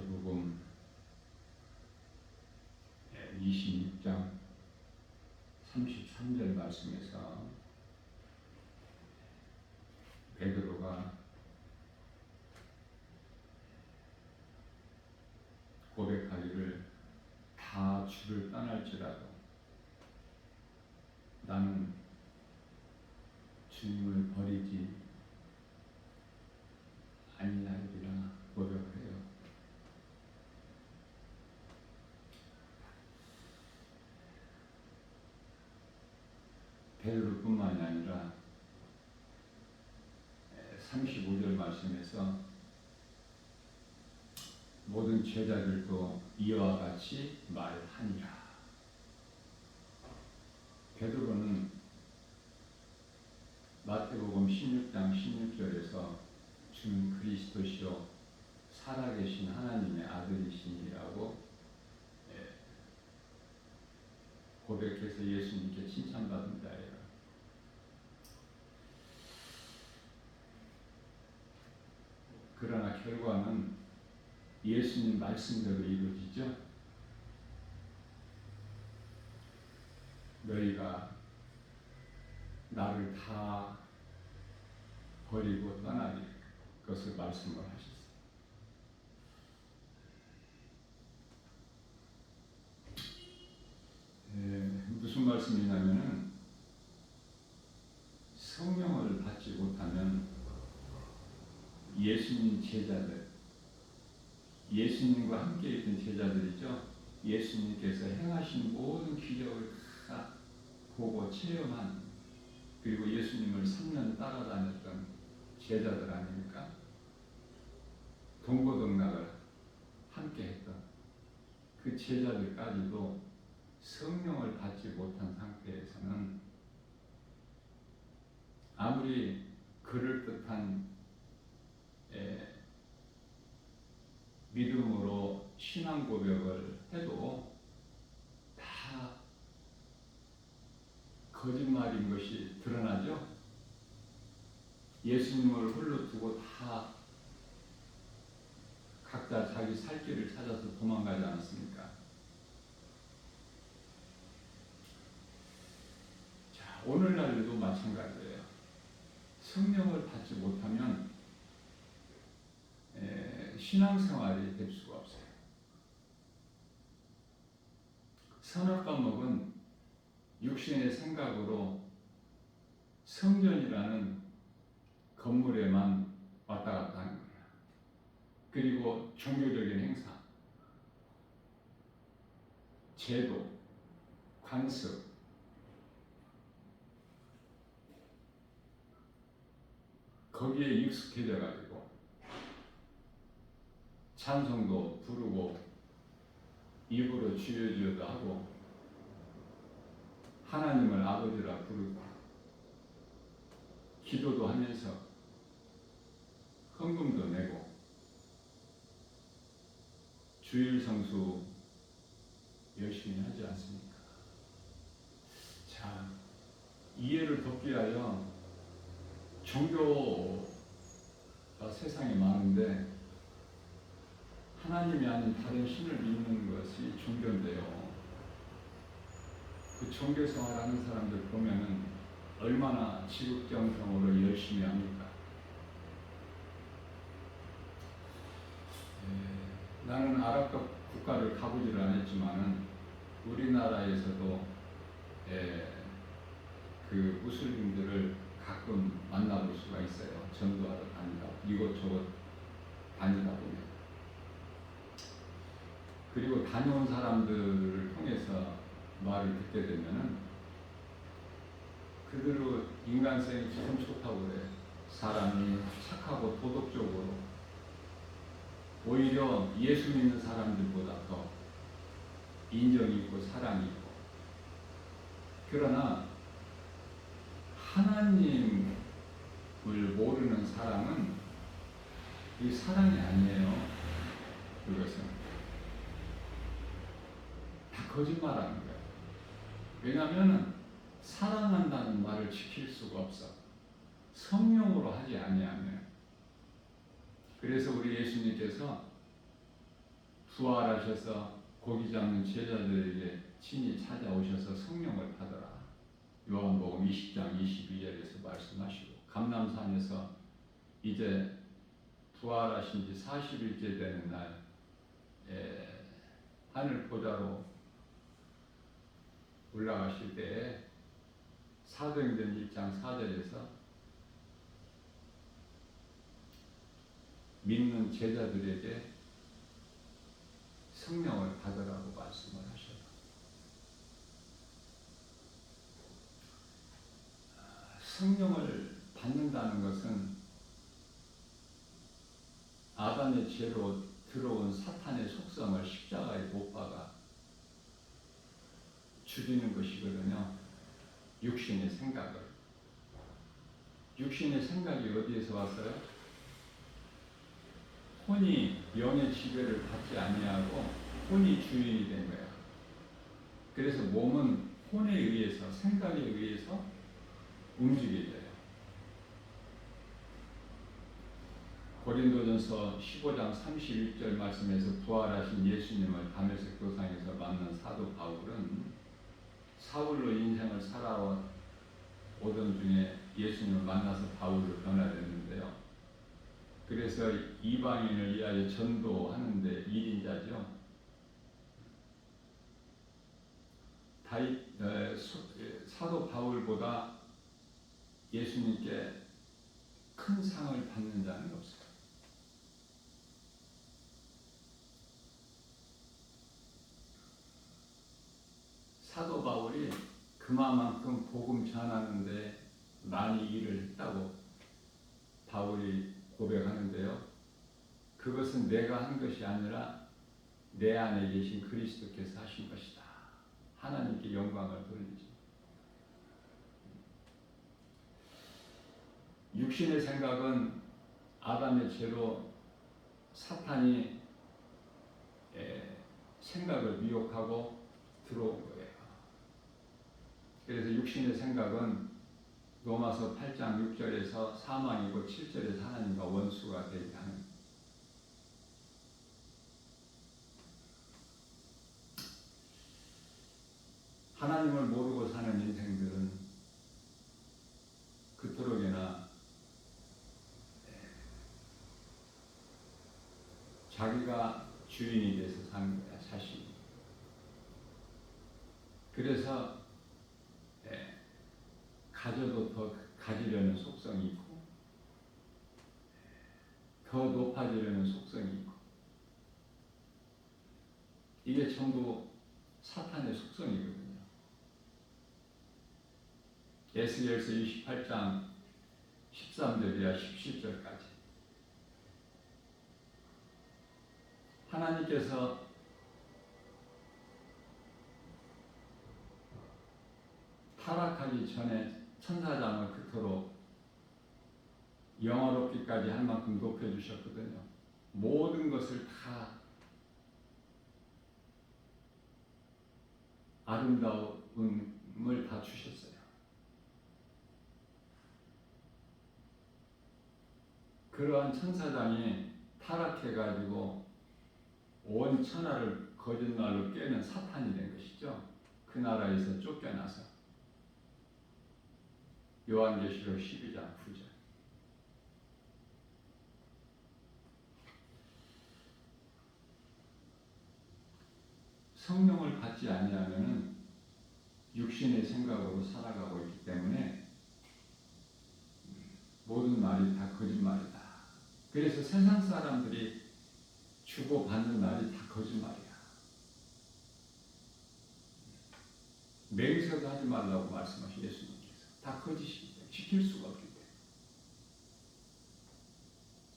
마태복음 26장 33절 말씀에서 베드로가 고백하기를 다 주를 떠날지라도 나는 주님을 버리지 아니하리라 고백해요. 베드로뿐만이 아니라 35절 말씀에서 모든 제자들도 이와 같이 말하니라. 베드로는 마태복음 16장 16절에서 주는 그리스도시요 살아계신 하나님의 아들이시니라고 고백해서 예수님께 칭찬받은 자예요. 그러나 결과는 예수님 말씀대로 이루어지죠. 너희가 나를 다 버리고 떠나리 그것을 말씀을 하셨어요. 무슨 말씀이냐면은 성령을 받지 못하면 예수님 제자들, 예수님과 함께 있던 제자들이죠. 예수님께서 행하신 모든 기적을 다 보고 체험한, 그리고 예수님을 3년 따라다녔던 제자들 아닙니까? 동고동락을 함께 했던 그 제자들까지도 성령을 받지 못한 상태에서는 아무리 그럴듯한 믿음으로 신앙 고백을 해도 다 거짓말인 것이 드러나죠. 예수님을 홀로 두고 다 각자 자기 살 길을 찾아서 도망가지 않았습니까? 자, 오늘날도 마찬가지예요. 성령을 받지 못하면 신앙생활이 될 수가 없어요. 선악 과목은 육신의 생각으로 성전이라는 건물에만 왔다 갔다 하는 거예요. 그리고 종교적인 행사, 제도, 관습, 거기에 익숙해져 가지고 찬송도 부르고 입으로 주여 주여도 하고 하나님을 아버지라 부르고 기도도 하면서 헌금도 내고 주일 성수 열심히 하지 않습니까? 자, 이해를 돕기 위하여 종교가 세상에 많은데 하나님이 아닌 다른 신을 믿는 것이 종교인데요. 그 종교 생활하는 사람들 보면은 얼마나 지극정성으로 열심히 합니까? 나는 아랍 국가를 가보지를 않았지만은 우리나라에서도 그 무슬림들을 가끔 만나볼 수가 있어요. 전도하러 다니다 이곳저곳 다니다 보면. 그리고 다녀온 사람들을 통해서 말을 듣게 되면은 그대로 인간성이 참 좋다고 그래. 사람이 착하고 도덕적으로 오히려 예수 믿는 사람들보다 더 인정이 있고 사랑이 있고. 그러나 하나님을 모르는 사랑은 이 사랑이 아니에요. 그것은 다 거짓말하는 거예요. 왜냐하면 사랑한다는 말을 지킬 수가 없어. 성령으로 하지 아니하면. 그래서 우리 예수님께서 부활하셔서 고기 잡는 제자들에게 친히 찾아오셔서 성령을 받으라. 요한복음 20장 22절에서 말씀하시고, 감람산에서 이제 부활하신 지 40일째 되는 날 하늘 보좌로 올라가실 때에 사도행전 1장 4절에서 믿는 제자들에게 성령을 받으라고 말씀을 하셔요. 성령을 받는다는 것은 아담의 죄로 들어온 사탄의 속성을 십자가에 못 박아 죽이는 것이거든요. 육신의 생각을. 육신의 생각이 어디에서 왔어요? 혼이 영의 지배를 받지 아니하고 혼이 주인이 된 거야. 그래서 몸은 혼에 의해서, 생각에 의해서 움직여져요. 고린도전서 15장 31절 말씀에서 부활하신 예수님을 다메섹 도상에서 만난 사도 바울은 사울로 인생을 살아오던 중에 예수님을 만나서 바울로 변화됐는데요. 그래서 이방인을 위하여 전도하는데 1인자죠. 사도 바울보다 예수님께 큰 상을 받는 자는 없어요. 사도 바울이 그만큼 복음 전하는데 많이 일을 했다고 바울이 고백하는데요. 그것은 내가 한 것이 아니라 내 안에 계신 그리스도께서 하신 것이다. 하나님께 영광을 돌리죠. 육신의 생각은 아담의 죄로 사탄이 생각을 미혹하고 들어온 거예요. 그래서 육신의 생각은 로마서 8장 6절에서 사망이고 7절에서 하나님과 원수가 되게 하는. 하나님을 모르고 사는 인생들은 그토록이나 자기가 주인이 돼서 사는 거야, 자신이. 그래서 가져도 더 가지려는 속성이 있고 더 높아지려는 속성이 있고, 이게 전부 사탄의 속성이거든요. 에스겔서 28장 13절이야 17절까지 하나님께서 타락하기 전에 천사장을 그토록 영화롭기까지 할 만큼 높여주셨거든요. 모든 것을 다 아름다움을 다 주셨어요. 그러한 천사장이 타락해가지고 온 천하를 거짓말로 깨는 사탄이 된 것이죠. 그 나라에서 쫓겨나서. 요한계시록 12장 9절. 성령을 받지 아니하면은 육신의 생각으로 살아가고 있기 때문에 모든 말이 다 거짓말이다. 그래서 세상 사람들이 주고받는 말이 다 거짓말이야. 맹세도 하지 말라고 말씀하신 예수님께서. 다 거짓이기 때문에 지킬 수가 없기 때문에.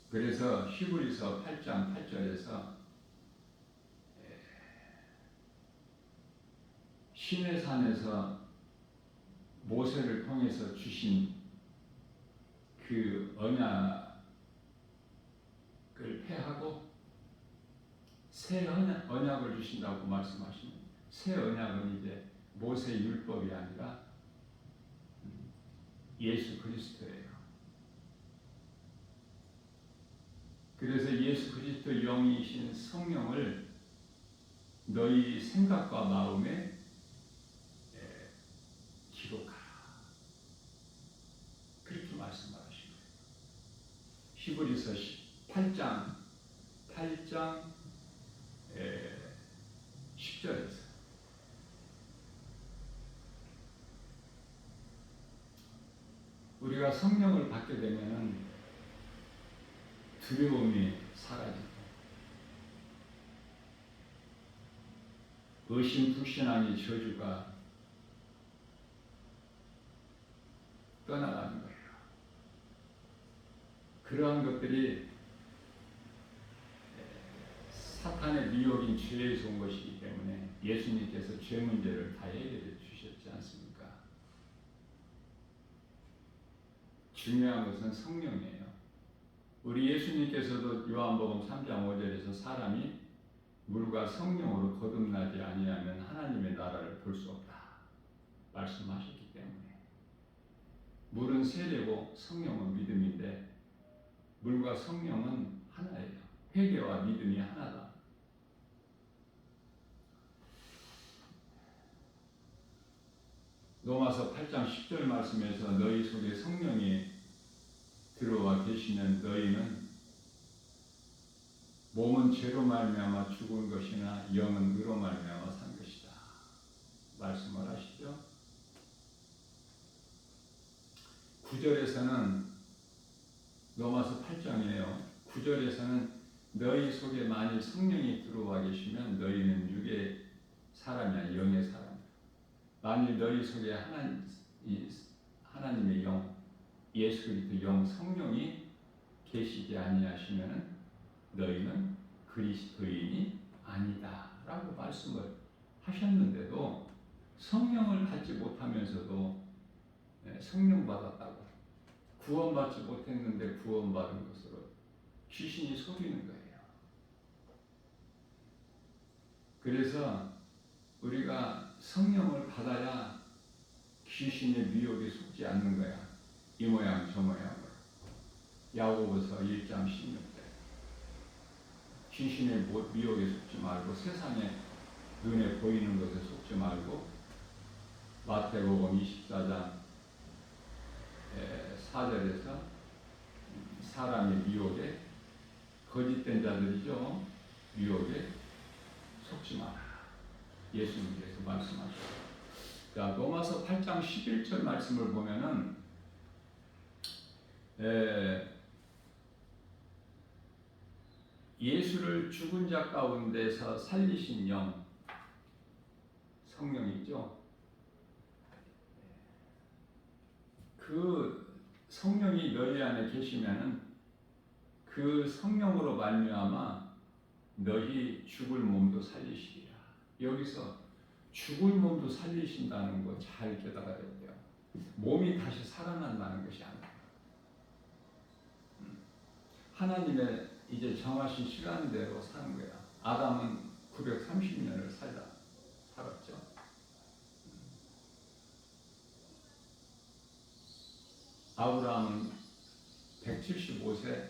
그래서 히브리서 8장 8절에서 신의 산에서 모세를 통해서 주신 그 언약을 폐하고 새 언약을 주신다고 말씀하시는, 새 언약은 이제 모세 율법이 아니라 예수 그리스도예요. 그래서 예수 그리스도 영이신 성령을 너희 생각과 마음에 기록하라. 그렇게 말씀하신 거예요. 히브리서 8장 10절에서 우리가 성령을 받게 되면은 두려움이 사라지고 의심불신앙의 저주가 떠나가는 거예요. 그러한 것들이 사탄의 미혹인 죄에서 온 것이기 때문에 예수님께서 죄 문제를 다 해결해 주셨지 않습니까? 중요한 것은 성령이에요. 우리 예수님께서도 요한복음 3장 5절에서 사람이 물과 성령으로 거듭나지 아니하면 하나님의 나라를 볼 수 없다 말씀하셨기 때문에 물은 세례고 성령은 믿음인데 물과 성령은 하나예요. 회개와 믿음이 하나다. 로마서 8장 10절 말씀에서 너희 속에 성령이 들어와 계시면 너희는 몸은 죄로 말미암아 죽은 것이나 영은 의로 말미암아 산 것이다 말씀을 하시죠. 9절에서는 로마서 8장이에요. 9절에서는 너희 속에 만일 성령이 들어와 계시면 너희는 육의 사람이 아니라 영의 사람이다. 만일 너희 속에 하나님의 영, 예수 그리스도 영, 성령이 계시지 아니하시면 너희는 그리스도인이 아니다 라고 말씀을 하셨는데도 성령을 받지 못하면서도 성령 받았다고 구원받지 못했는데 구원받은 것으로 귀신이 속이는 거예요. 그래서 우리가 성령을 받아야 귀신의 미혹에 속지 않는 거야. 이 모양 저 모양으로. 야고보서 1장 16절. 귀신의 미혹에 속지 말고 세상에 눈에 보이는 것에 속지 말고 마태복음 24장 4절에서 사람의 미혹에 거짓된 자들이죠. 미혹에 속지 마라. 예수님께서 말씀하셨어요. 자, 로마서 8장 11절 말씀을 보면은 예수를 죽은 자 가운데서 살리신 영, 성령이죠. 그 성령이 너희 안에 계시면은 그 성령으로 말미암아 너희 죽을 몸도 살리시리라. 여기서 죽을 몸도 살리신다는 거 잘 깨달아야 돼요. 몸이 다시 살아난다는 것이 아니에요. 하나님의 이제 정하신 시간대로 사는 거야. 아담은 930년을 살았죠. 아브라함은 175세,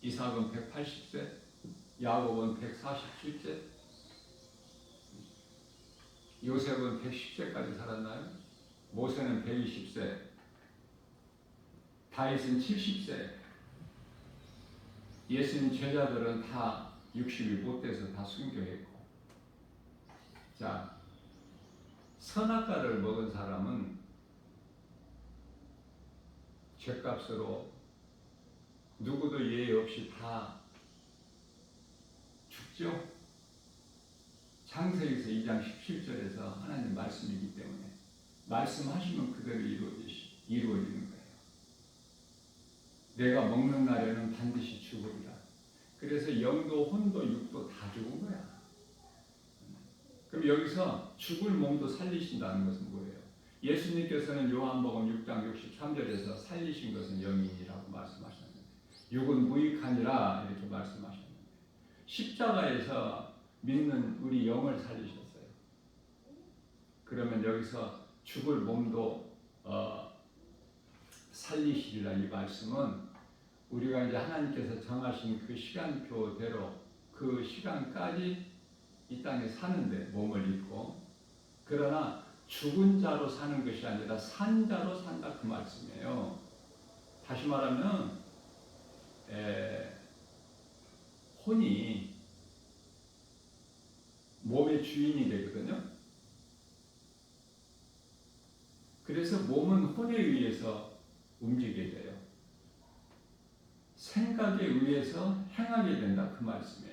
이삭은 180세, 야곱은 147세, 요셉은 110세까지 살았나요? 모세는 120세, 다윗은 70세, 예수님 제자들은 다 60이 못 돼서 다 순교했고, 자, 선악과를 먹은 사람은 죄값으로 누구도 예의 없이 다 죽죠? 창세기서 2장 17절에서 하나님 말씀이기 때문에 말씀하시면 그대로 이루어지는 거예요. 내가 먹는 날에는 반드시 죽으리라. 그래서 영도 혼도 육도 다 죽은 거야. 그럼 여기서 죽을 몸도 살리신다는 것은 뭐예요? 예수님께서는 요한복음 6장 63절에서 살리신 것은 영이니라고 말씀하셨는데 육은 무익하니라 이렇게 말씀하셨는데 십자가에서 믿는 우리 영을 살리셨어요. 그러면 여기서 죽을 몸도 살리시리라 이 말씀은 우리가 이제 하나님께서 정하신 그 시간표대로 그 그 시간까지 이 땅에 사는데 몸을 입고, 그러나 죽은 자로 사는 것이 아니라 산 자로 산다 그 말씀이에요. 다시 말하면 혼이 몸의 주인이 되거든요. 그래서 몸은 혼에 의해서 움직이게 돼요. 생각에 의해서 행하게 된다 그 말씀이에요.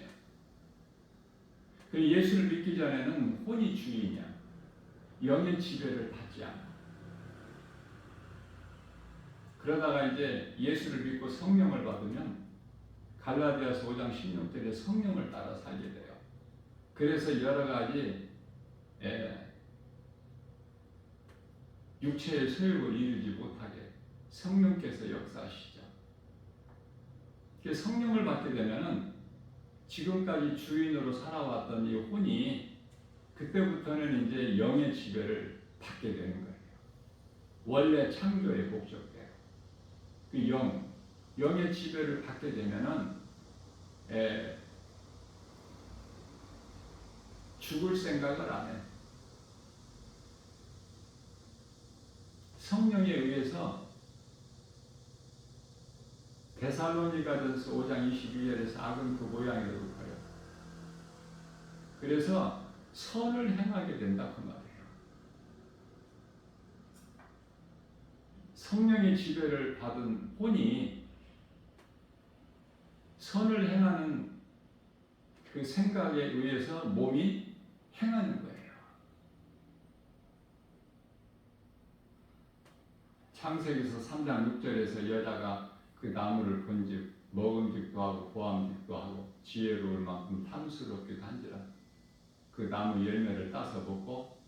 예수를 믿기 전에는 혼이 주인이야. 영의 지배를 받지 않아. 그러다가 이제 예수를 믿고 성령을 받으면 갈라디아서 5장 16절에 성령을 따라 살게 돼요. 그래서 여러 가지 육체의 소욕을 이루지 못하게 성령께서 역사하시죠. 성령을 받게 되면은 지금까지 주인으로 살아왔던 이 혼이 그때부터는 이제 영의 지배를 받게 되는 거예요. 원래 창조의 목적대로 그 영의 지배를 받게 되면은 죽을 생각을 안 해. 성령에 의해서 데살로니가전서 5장 22절에서 악은 그 모양이라고 봐요. 그래서 선을 행하게 된다 그 말이에요. 성령의 지배를 받은 혼이 선을 행하는 그 생각에 의해서 몸이 행하는 거예요. 창세기서 3장 6절에서 여자가 그 나무를 본즉 먹음직도 하고 보암직도 하고 지혜로울 만큼 탐스럽기도 한지라 그 나무 열매를 따서 먹고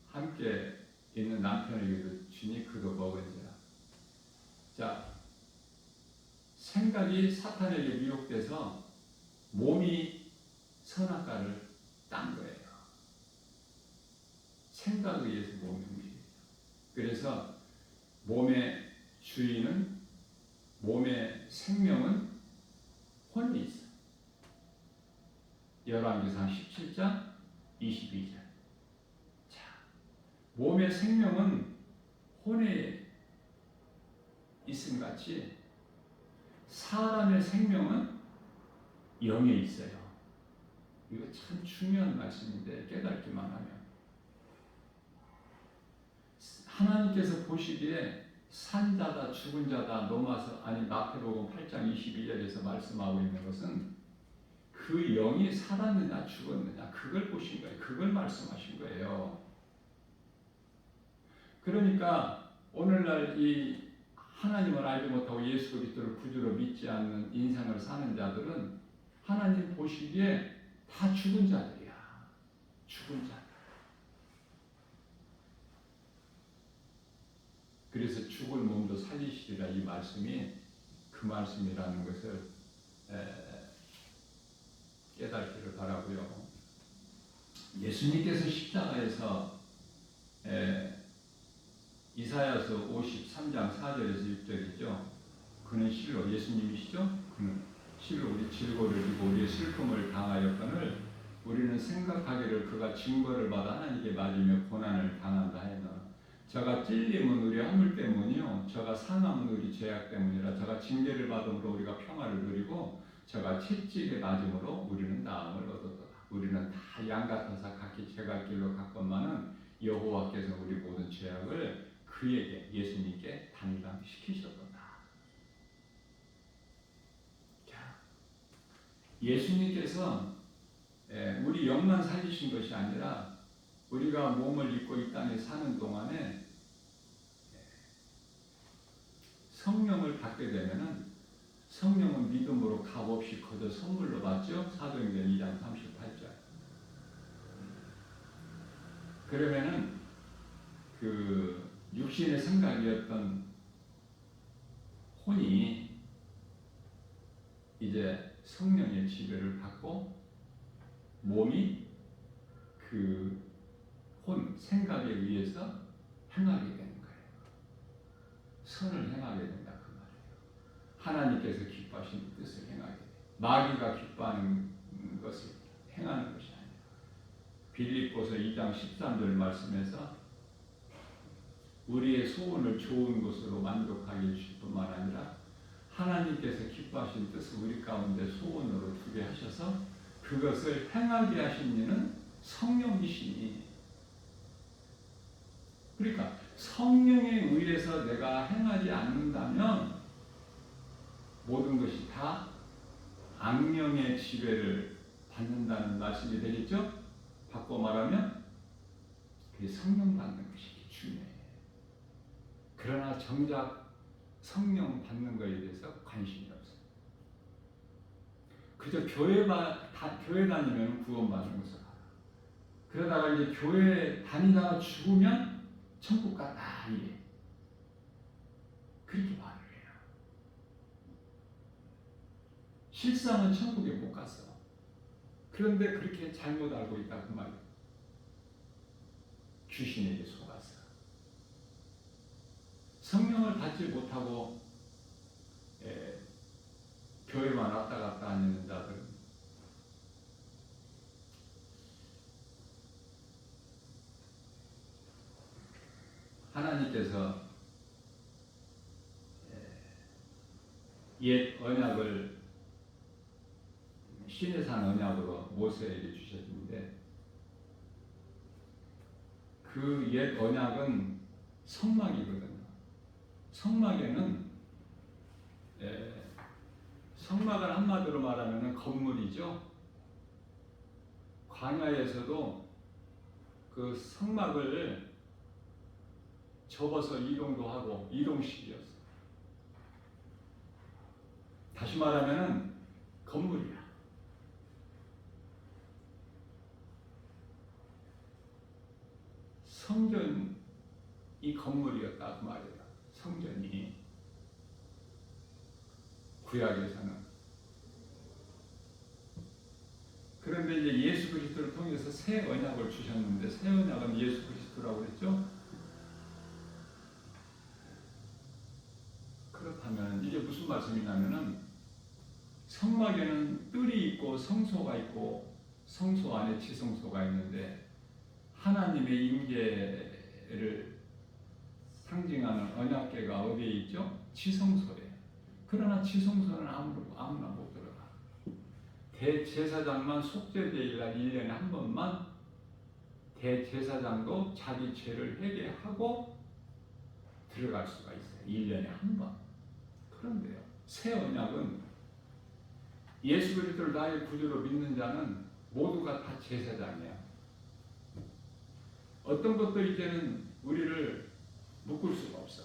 함께 있는 남편에게도 주니 그도 먹은지라. 자, 생각이 사탄에게 미혹돼서 몸이 선악과를 딴 거예요. 생각에 의해서 몸이 움직여요. 그래서 몸의 주인은, 몸의 생명은 혼이 있어. 열왕기상 17장 22절. 자, 몸의 생명은 혼에 있음 같이 사람의 생명은 영에 있어요. 이거 참 중요한 말씀인데 깨닫기만 하면 하나님께서 보시기에 산자다 죽은 자다 넘어서 아니 마태복음 8장 22절에서 말씀하고 있는 것은 그 영이 살았느냐 죽었느냐 그걸 보신 거예요. 그걸 말씀하신 거예요. 그러니까 오늘날 이 하나님을 알지 못하고 예수 그리스도를 구주로 믿지 않는 인생을 사는 자들은 하나님 보시기에 다 죽은 자들이야. 죽은 자. 그래서 죽을 몸도 살리시리라 이 말씀이 그 말씀이라는 것을 깨닫기를 바라고요. 예수님께서 십자가에서 이사야서 53장 4절에서 6절이죠. 그는 실로 예수님이시죠? 그는 실로 우리 질고를 지고 우리의 슬픔을 당하였거늘 우리는 생각하기를 그가 징벌을 받아 하나님께 맞으며 고난을 당한다 하였노라. 저가 찔림은 우리 허물 때문이요 저가 상함은 우리 죄악 때문이라. 저가 징계를 받음으로 우리가 평화를 누리고 저가 채찍에 맞음으로 우리는 나음을 얻었도다. 우리는 다 양 같아서 각기 죄갈 길로 갔건만은 여호와께서 우리 모든 죄악을 그에게 예수님께 담당시키셨도다. 자, 예수님께서 우리 영만 살리신 것이 아니라 우리가 몸을 입고 이 땅에 사는 동안에 성령을 받게 되면은 성령은 믿음으로 값없이 거저 선물로 받죠. 사도행전 2장 38절. 그러면은 그 육신의 생각이었던 혼이 이제 성령의 지배를 받고 몸이 그 혼, 생각에 의해서 행하게 되는 거예요. 선을 행하게 된다 그 말이에요. 하나님께서 기뻐하시는 뜻을 행하게 돼요. 마귀가 기뻐하는 것을 행하는 것이 아니라 빌립보서 2장 13절 말씀에서 우리의 소원을 좋은 것으로 만족하게 해주실 뿐만 아니라 하나님께서 기뻐하신 뜻을 우리 가운데 소원으로 두게 하셔서 그것을 행하게 하신 이는 성령이시니, 그러니까 성령에 의해서 내가 행하지 않는다면 모든 것이 다 악령의 지배를 받는다는 말씀이 되겠죠? 바꿔 말하면 그게 성령 받는 것이 중요해요. 그러나 정작 성령 받는 것에 대해서 관심이 없어요. 그저 교회 다니면 구원받는 것을 알아. 그러다가 이제 교회 다니다가 죽으면 천국 갔다, 이게 그렇게 말을 해요. 실상은 천국에 못 갔어. 그런데 그렇게 잘못 알고 있다 그 말이에요. 귀신에게 속았어. 성령을 받지 못하고 교회만 왔다 갔다 하는 자들, 하나님께서 옛 언약을 시내산 언약으로 모세에게 주셨는데 그 옛 언약은 성막이거든요. 성막에는 성막을 한마디로 말하면 건물이죠. 광야에서도 그 성막을 접어서 이동도 하고 이동식이었어요. 다시 말하면 건물이야. 성전이 건물이었다 그 말이에요. 성전이 구약에서는. 그런데 이제 예수 그리스도를 통해서 새 언약을 주셨는데 새 언약은 예수 그리스도라고 그랬죠. 그렇다면 이게 무슨 말씀이냐면은 성막에는 뜰이 있고 성소가 있고 성소 안에 지성소가 있는데 하나님의 임재를 상징하는 언약궤가 어디에 있죠? 지성소에. 그러나 지성소는 아무나 못 들어가. 대제사장만 속죄제일날 1년에 한 번만 대제사장도 자기 죄를 회개하고 들어갈 수가 있어요. 1년에 한 번. 그런데요, 새 언약은 예수 그리스도를 나의 구주로 믿는 자는 모두가 다 제사장이에요. 어떤 것도 이제는 우리를 묶을 수가 없어.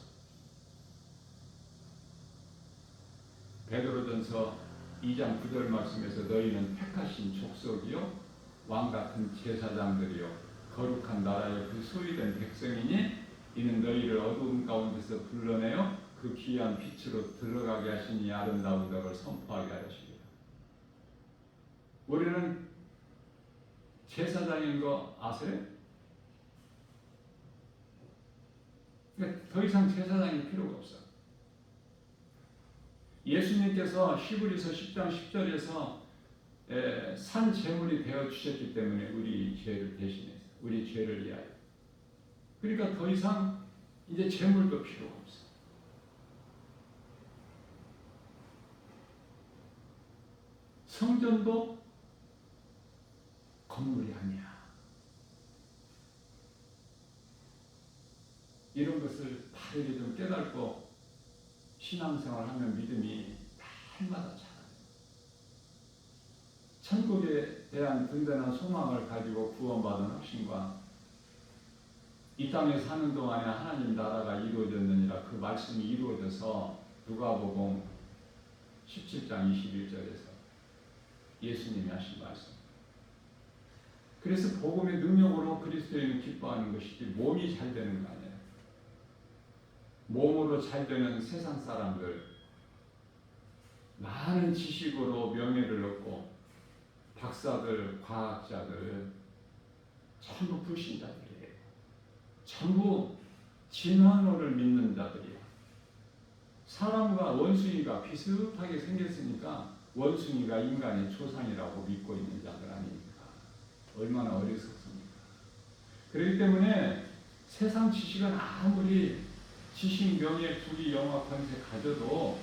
베드로전서 2장 9절 말씀에서 너희는 택하신 족속이요 왕같은 제사장들이요 거룩한 나라의 그 소유된 백성이니 이는 너희를 어두운 가운데서 불러내어 그 귀한 빛으로 들어가게 하시니 아름다운 덕을 선포하게 하시리라. 우리는 제사장인 거 아세요? 더 이상 제사장이 필요가 없어. 예수님께서 히브리서 10장 10절에서 산 제물이 되어 주셨기 때문에 우리 죄를 대신해서 우리 죄를 위하여. 그러니까 더 이상 이제 제물도 필요가 없어. 성전도 건물이 아니야. 이런 것을 바르게 좀 깨닫고 신앙생활하면 믿음이 날마다 자라요. 천국에 대한 든든한 소망을 가지고 구원받은 확신과 이 땅에 사는 동안에 하나님 나라가 이루어졌느니라 그 말씀이 이루어져서 누가복음 17장 21절에서 예수님이 하신 말씀. 그래서 복음의 능력으로 그리스도인은 기뻐하는 것이지 몸이 잘 되는 거 아니에요. 몸으로 잘 되는 세상 사람들, 많은 지식으로 명예를 얻고 박사들, 과학자들 전부 불신자들이에요. 전부 진화론을 믿는 자들이에요. 사람과 원숭이가 비슷하게 생겼으니까 원숭이가 인간의 조상이라고 믿고 있는 자들 아닙니까? 얼마나 어리석습니까? 그렇기 때문에 세상 지식은 아무리 지식, 명예, 부귀, 영화, 권세 가져도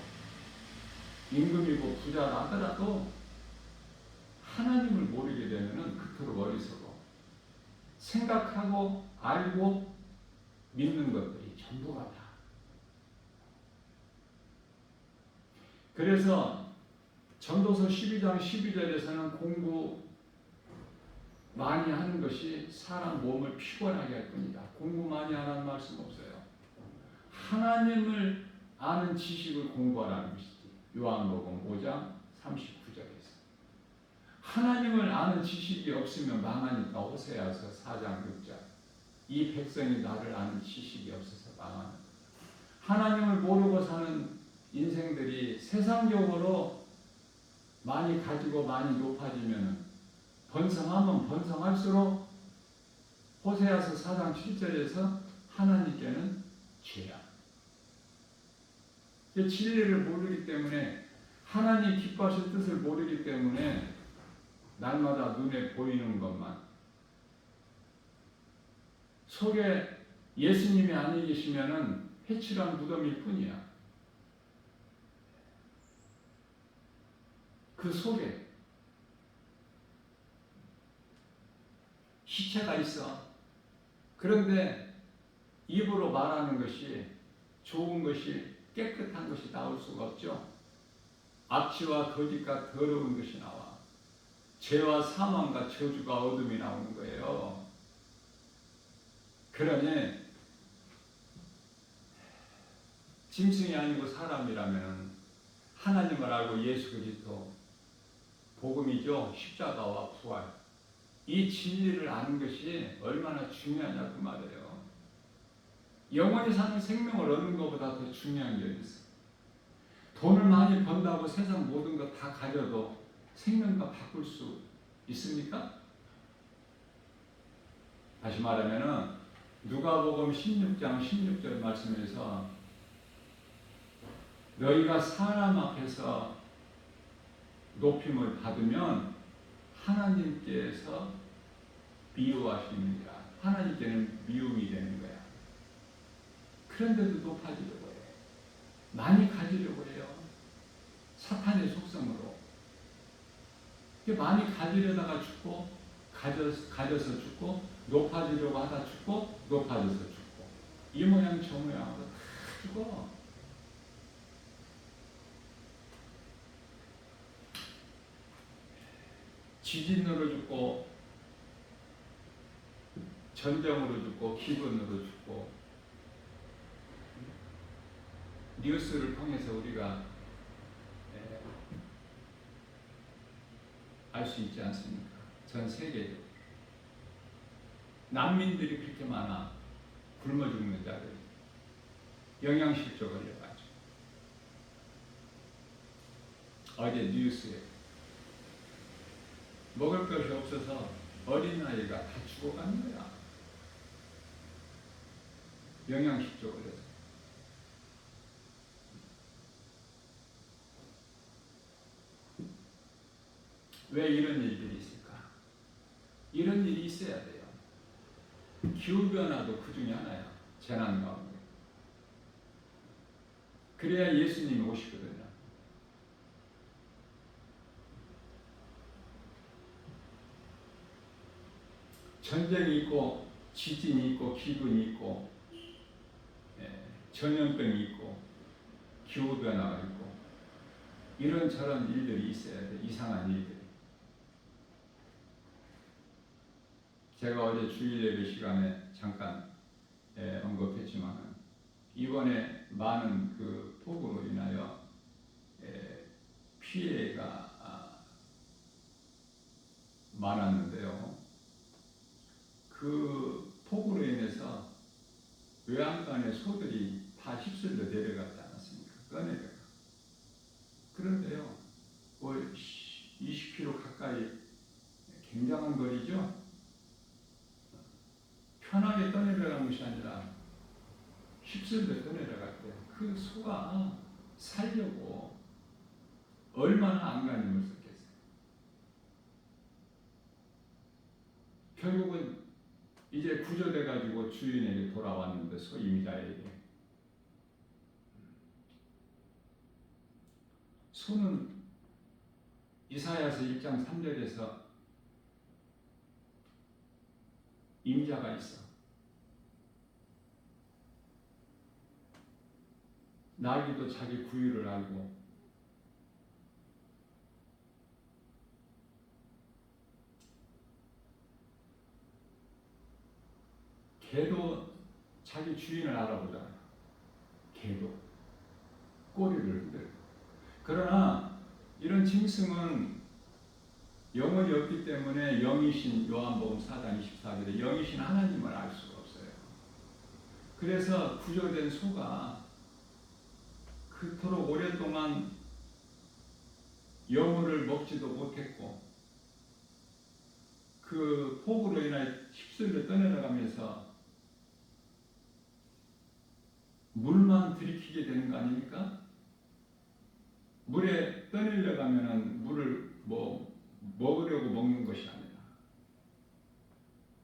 임금이고 부자라 하더라도 하나님을 모르게 되면 그토록 어리석어. 생각하고 알고 믿는 것들이 전부가 다. 그래서 전도서 12장 12절에서는 공부 많이 하는 것이 사람 몸을 피곤하게 할 뿐이다. 공부 많이 하라는 말씀 없어요. 하나님을 아는 지식을 공부하라는 것이지. 요한복음 5장 39절에서. 하나님을 아는 지식이 없으면 망하니까 호세아서 4장 6절. 이 백성이 나를 아는 지식이 없어서 망하는. 하나님을 모르고 사는 인생들이 세상적으로 많이 가지고 많이 높아지면 번성하면 번성할수록 호세아서 4장 7절에서 하나님께는 죄야. 진리를 모르기 때문에 하나님 기뻐하실 뜻을 모르기 때문에 날마다 눈에 보이는 것만 속에 예수님이 아니 계시면은 회칠한 무덤일 뿐이야. 그 속에 시체가 있어. 그런데 입으로 말하는 것이 좋은 것이 깨끗한 것이 나올 수가 없죠. 악취와 거짓과 더러운 것이 나와. 죄와 사망과 저주가 어둠이 나오는 거예요. 그러니 짐승이 아니고 사람이라면 하나님을 알고 예수 그리스도 복음이죠. 십자가와 부활. 이 진리를 아는 것이 얼마나 중요하냐 그 말이에요. 영원히 사는 생명을 얻는 것보다 더 중요한 게 있어. 돈을 많이 번다고 세상 모든 것 다 가져도 생명과 바꿀 수 있습니까? 다시 말하면은 누가복음 16장 16절 말씀에서 너희가 사람 앞에서 높임을 받으면 하나님께서 미워하시느니라. 하나님께는 미움이 되는 거야. 그런데도 높아지려고 해. 많이 가지려고 해요. 사탄의 속성으로. 많이 가지려다가 죽고 가져서 죽고 높아지려고 하다 죽고 높아져서 죽고 이 모양 저 모양으로 다 죽어. 지진으로 죽고 전쟁으로 죽고 기근으로 죽고 뉴스를 통해서 우리가 알 수 있지 않습니까? 전 세계적으로 난민들이 그렇게 많아. 굶어 죽는 자들, 영양실조 걸려가지고. 어제 뉴스에 먹을 것이 없어서 어린아이가 다 죽어가는 거야. 영양실조 걸려서. 왜 이런 일들이 있을까? 이런 일이 있어야 돼요. 기후변화도 그 중에 하나야. 재난 가운데. 그래야 예수님이 오시거든요. 전쟁이 있고 지진이 있고 기근이 있고 전염병이 있고 기후변화가 있고 이런저런 일들이 있어야 돼. 이상한 일들이. 제가 어제 주일 예배 시간에 잠깐 언급했지만 이번에 많은 그 폭우로 인하여 피해가 많았는데요. 그 폭우로 인해서 외양간의 소들이 다 휩쓸려 내려가지 않았습니까? 떠내려가. 그런데요, 뭐 20km 가까이 굉장한 거리죠? 편하게 떠내려간 것이 아니라 휩쓸려 떠내려갈 때 그 소가 살려고 얼마나 안간힘을 썼겠어요. 결국은 이제 구조돼가지고 주인에게 돌아왔는데, 소임자에게. 소는 이사야서 1장 3절에서 임자가 있어. 나귀도 자기 구유를 알고, 개도 자기 주인을 알아보잖아요. 개도 꼬리를 흔들고. 그러나 이런 짐승은 영혼이 없기 때문에 영이신, 요한복음 4장 24절에 영이신 하나님을 알 수가 없어요. 그래서 구조된 소가 그토록 오랫동안 여물을 먹지도 못했고, 그 폭우로 인하여 휩쓸려 떠내려가면서 물만 들이키게 되는 거 아닙니까? 물에 떠내려가면은 물을 먹으려고 먹는 것이 아니라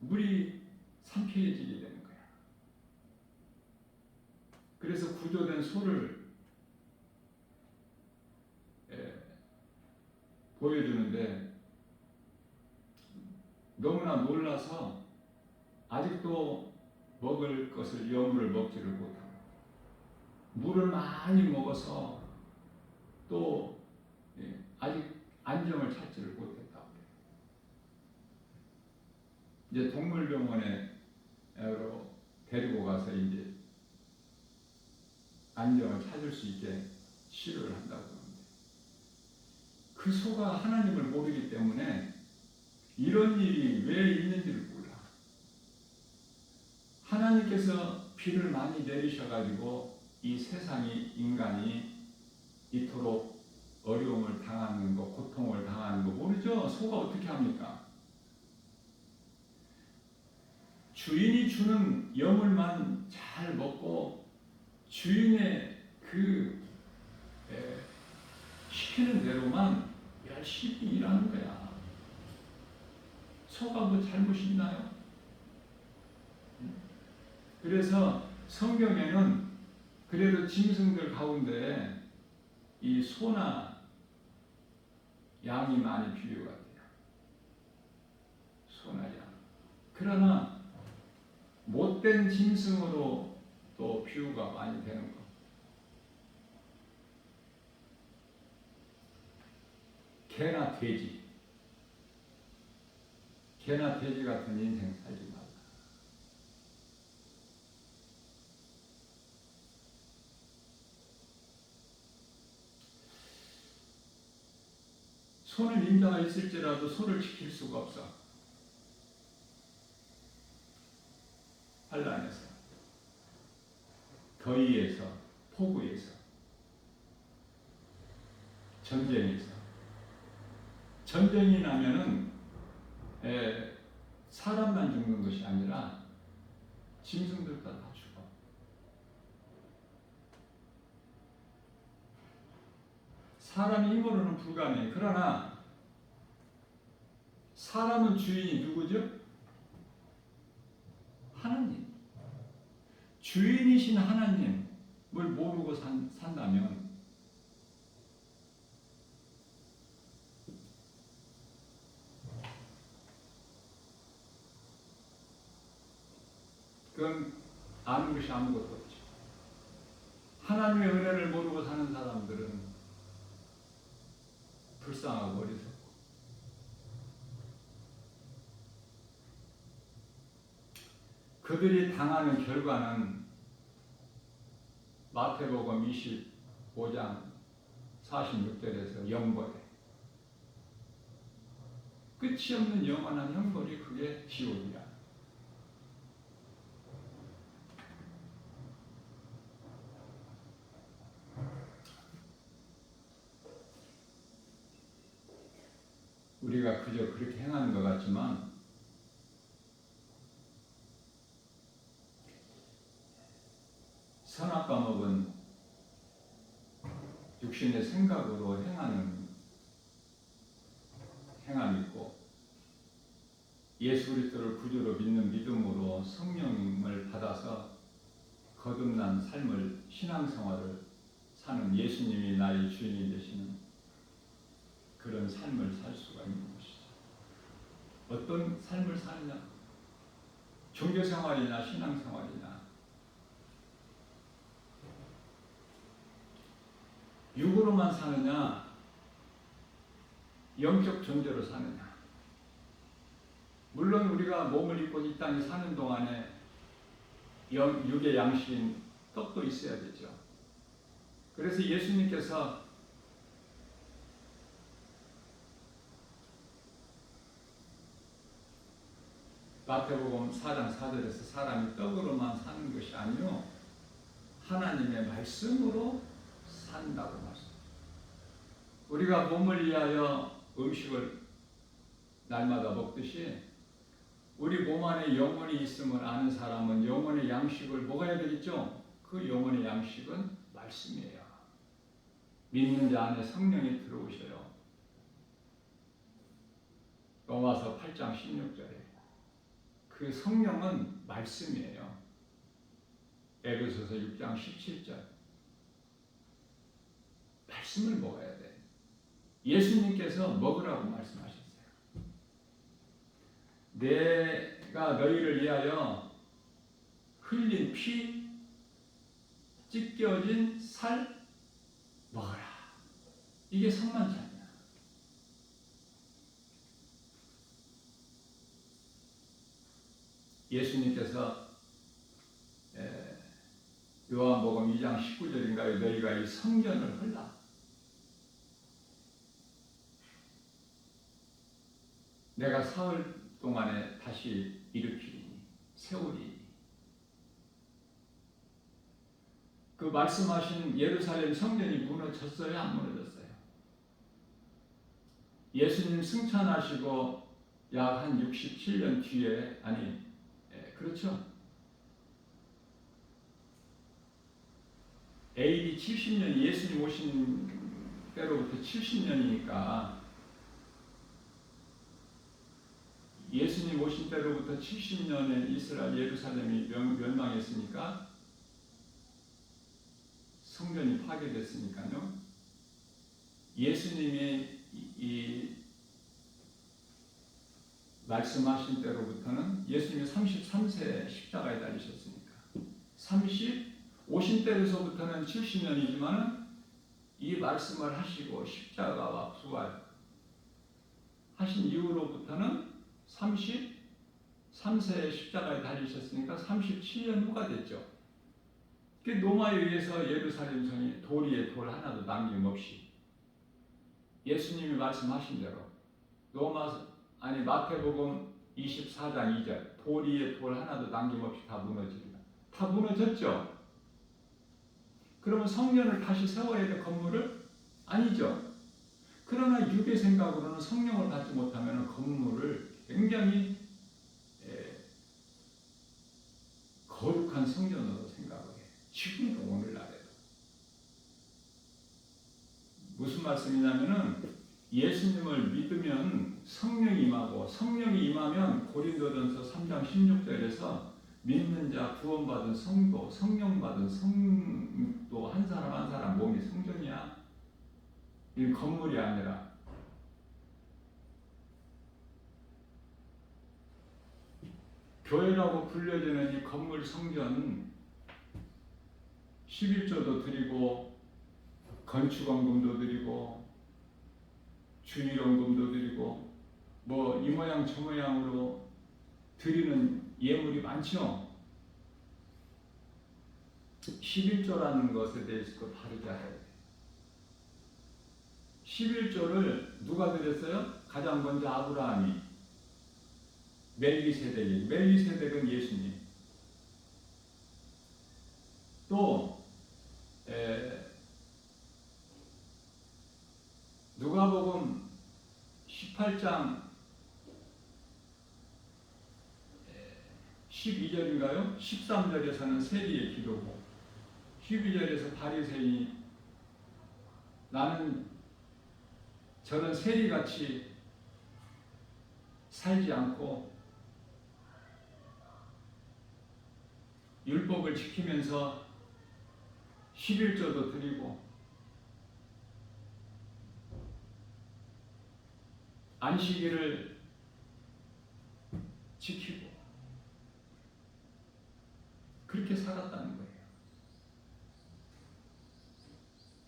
물이 삼켜지게 되는 거야. 그래서 구조된 소를 보여주는데 너무나 놀라서 아직도 먹을 것을, 여물을 먹지를 못하고 물을 많이 먹어서 또 아직 안정을 찾지를 못했다고 그래요. 이제 동물병원에 데리고 가서 이제 안정을 찾을 수 있게 치료를 한다고 합니다. 그 소가 하나님을 모르기 때문에 이런 일이 왜 있는지를 몰라. 하나님께서 비를 많이 내리셔가지고 이 세상이, 인간이 이토록 어려움을 당하는 거, 고통을 당하는 거 모르죠? 소가 어떻게 합니까? 주인이 주는 여물만 잘 먹고 주인의 시키는 대로만 열심히 일하는 거야. 소가 뭐 잘못이 있나요? 그래서 성경에는 그래도 짐승들 가운데 이 소나 양이 많이 비유가 돼요. 소나 양. 그러나 못된 짐승으로 또 비유가 많이 되는 거. 개나 돼지. 개나 돼지 같은 인생 살지 말라. 소는 임자가 있을지라도 소를 지킬 수가 없어. 환란에서, 더위에서, 폭우에서, 전쟁에서. 전쟁이 나면은 사람만 죽는 것이 아니라 짐승들도 다 죽어. 사람이 힘으로는 불가능해. 그러나 사람은 주인이 누구죠? 하나님. 주인이신 하나님을 모르고 산다면 그건 아는 것이 아무것도 없죠. 하나님의 은혜를 모르고 사는 사람들은 불쌍하고 어리석고, 그들이 당하는 결과는 마태복음 25장 46절에서 영벌에, 끝이 없는 영원한 형벌이 그게 지옥이야. 우리가 그저 그렇게 행하는 것 같지만 선악과목은 육신의 생각으로 행하는 행함이 있고 예수 그리스도를 구주로 믿는 믿음으로 성령을 받아서 거듭난 삶을 신앙생활을 사는 예수님이 나의 주인이 되시는 그런 삶을 살 수가 있는 것이죠. 어떤 삶을 사느냐? 종교생활이나 신앙생활이나 육으로만 사느냐? 영적 존재로 사느냐? 물론 우리가 몸을 입고 이 땅에 사는 동안에 육의 양식인 떡도 있어야 되죠. 그래서 예수님께서 마태복음 4장 4절에서 사람이 떡으로만 사는 것이 아니요 하나님의 말씀으로 산다고 말씀. 우리가 몸을 위하여 음식을 날마다 먹듯이 우리 몸 안에 영혼이 있음을 아는 사람은 영혼의 양식을 먹어야 되겠죠. 그 영혼의 양식은 말씀이에요. 믿는 자 안에 성령이 들어오셔요. 로마서 8장 16절에 그 성령은 말씀이에요. 에베소서 6장 17절 말씀을 먹어야 돼. 예수님께서 먹으라고 말씀하셨어요. 내가 너희를 위하여 흘린 피, 찢겨진 살 먹어라. 이게 성만찬이야. 예수님께서 요한복음 2장 19절인가요? 너희가 이 성전을 헐라. 내가 사흘 동안에 다시 일으키리니 세우리니. 그 말씀하신 예루살렘 성전이 무너졌어요? 안 무너졌어요? 예수님 승천하시고 약 한 67년 뒤에 그렇죠? AD 70년 예수님 오신 때로부터 70년이니까 예수님 오신 때로부터 70년에 이스라엘 예루살렘이 멸망했으니까 성전이 파괴됐으니까요. 예수님이 이 말씀하신 때로부터는 예수님이 33세에 십자가에 달리셨으니까 오신 때로서부터는 70년이지만 이 말씀을 하시고 십자가와 부활 하신 이후로부터는 33세에 십자가에 달리셨으니까 37년 후가 됐죠. 그 로마에 의해서 예루살렘 성이 돌 위에 돌 하나도 남김없이 예수님이 말씀하신 대로 마태복음 24장 2절 돌 위에 돌 하나도 남김없이 다 무너집니다. 다 무너졌죠. 그러면 성전을 다시 세워야 될 건물을? 아니죠. 그러나 육의 생각으로는 성령을 받지 못하면 건물을 굉장히 거룩한 성전으로 생각을 해요. 지금도 오늘날에도. 무슨 말씀이냐면은 예수님을 믿으면 성령이 임하고 성령이 임하면 고린도전서 3장 16절에서 믿는 자 구원받은 성도 성령 받은 성도 한 사람 한 사람 몸이 성전이야. 이 건물이 아니라 교회라고 불려지는 이 건물 성전 11조도 드리고 건축원금도 드리고 주일원금도 드리고 이 모양 저 모양으로 드리는 예물이 많죠. 11조라는 것에 대해서 바르게 알아야 돼요. 11조를 누가 드렸어요? 가장 먼저 아브라함이, 멜기세덱은 예수님. 또 누가복음 18장 12절인가요? 13절에서는 세리의 기도고 12절에서 바리새인이 나는 저는 세리같이 살지 않고 율법을 지키면서 11조도 드리고 안식일을 지키고 그렇게 살았다는 거예요.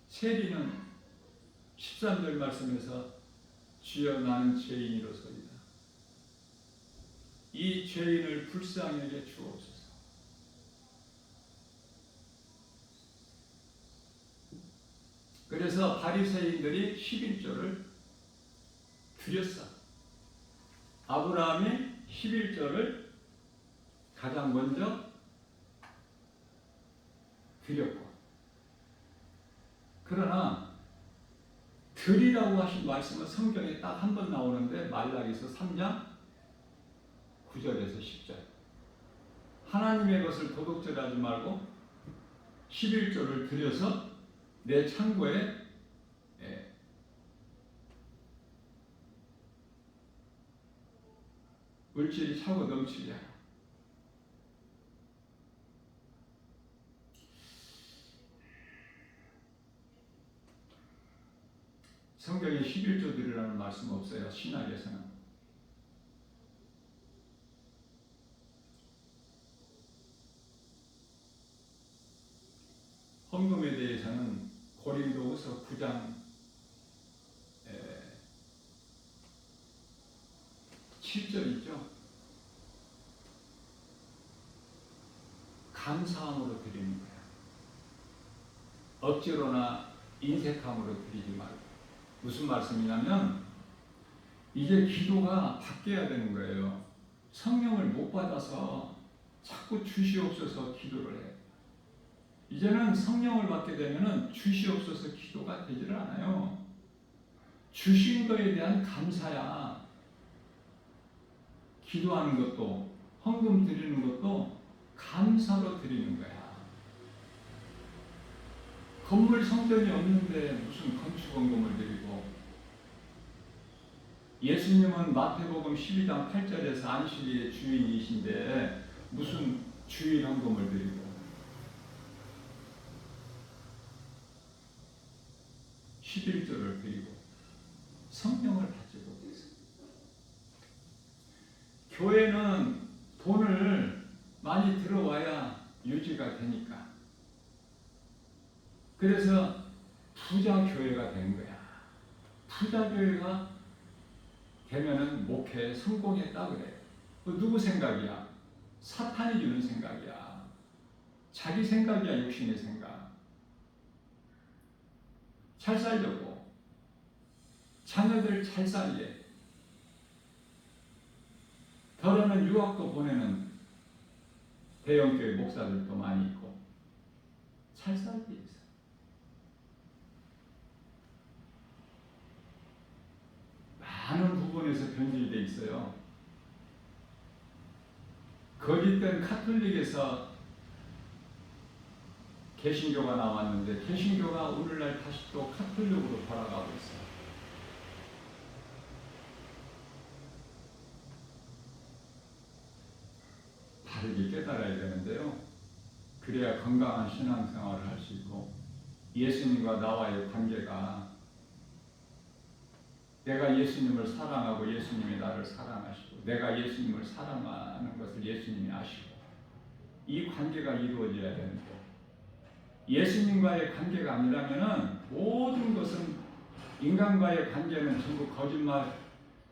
세리는 13절 말씀에서 주여 나는 죄인이로소이다. 이 죄인을 불쌍히 여겨 주옵소서. 그래서 바리새인들이 11조를 드렸어. 아브라함이 11조를 가장 먼저 드렸고, 그러나 드리라고 하신 말씀은 성경에 딱 한 번 나오는데 말라기서 3장 9절에서 10절. 하나님의 것을 도둑질하지 말고 11조를 드려서 내 창고에 물질이 차고 넘치게 하라. 성경에 11조 드리라는 말씀 없어요. 신학에서는. 헌금에 대해서는 고린도후서 9장 7절 있죠. 감사함으로 드리는 거야. 억지로나 인색함으로 드리지 말고. 무슨 말씀이냐면 이제 기도가 바뀌어야 되는 거예요. 성령을 못 받아서 자꾸 주시옵소서 기도를 해. 이제는 성령을 받게 되면은 주시옵소서 기도가 되지를 않아요. 주신 것에 대한 감사야. 기도하는 것도 헌금 드리는 것도 감사로 드리는 거야. 건물 성전이 없는데 무슨 건축 헌금을 드리고, 예수님은 마태복음 12장 8절에서 안식일의 주인이신데 무슨 주일 헌금을 드리고 11조를 드리고 성령을 받지 못했어요. 교회는 돈을 많이 들어와야 유지가 되니까. 그래서 부자 교회가 된 거야. 부자 교회가 되면은 목회에 성공했다 그래. 누구 생각이야? 사탄이 주는 생각이야. 자기 생각이야. 육신의 생각. 잘 살려고, 자녀들 잘 살게, 더러는 유학도 보내는 대형교회 목사들도 많이 있고, 잘 살기 위해서. 많은 부분에서 변질되어 있어요. 거짓된 카톨릭에서 개신교가 나왔는데 개신교가 오늘날 다시 또 카톨릭으로 돌아가고 있어요. 바르게 깨달아야 되는데요. 그래야 건강한 신앙생활을 할 수 있고, 예수님과 나와의 관계가, 내가 예수님을 사랑하고 예수님이 나를 사랑하시고 내가 예수님을 사랑하는 것을 예수님이 아시고, 이 관계가 이루어져야 되는데 예수님과의 관계가 아니라면은 모든 것은, 인간과의 관계는 전부 거짓말,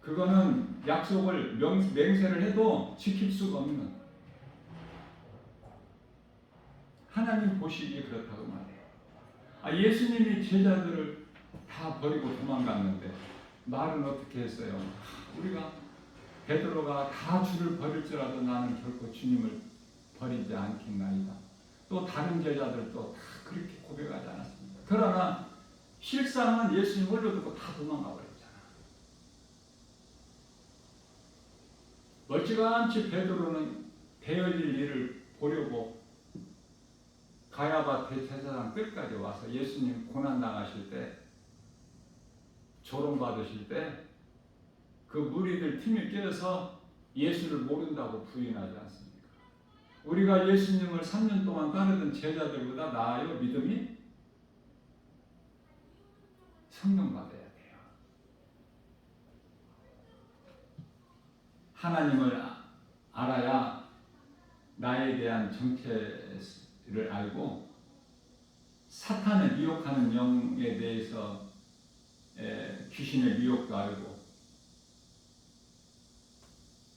그거는 약속을 맹세를 해도 지킬 수가 없는, 하나님 보시기에 그렇다고 말해요. 예수님이 제자들을 다 버리고 도망갔는데 말은 어떻게 했어요? 우리가 베드로가 다 주를 버릴지라도 나는 결코 주님을 버리지 않겠나이다. 또 다른 제자들도 다 그렇게 고백하지 않았습니다. 그러나 실상은 예수님 홀로 두고 다 도망가 버렸잖아. 멀찌감치 베드로는 베어질 일을 보려고 가야바 대제사장 끝까지 와서 예수님 고난당하실 때, 조롱받으실 때 그 무리들 틈에 끼어서 예수를 모른다고 부인하지 않습니까? 우리가 예수님을 3년 동안 따르던 제자들보다 나아요, 믿음이? 성령 받아야 돼요. 하나님을 알아야 나에 대한 정체를 알고 사탄을 미혹하는 영에 대해서 귀신의 미혹도 알고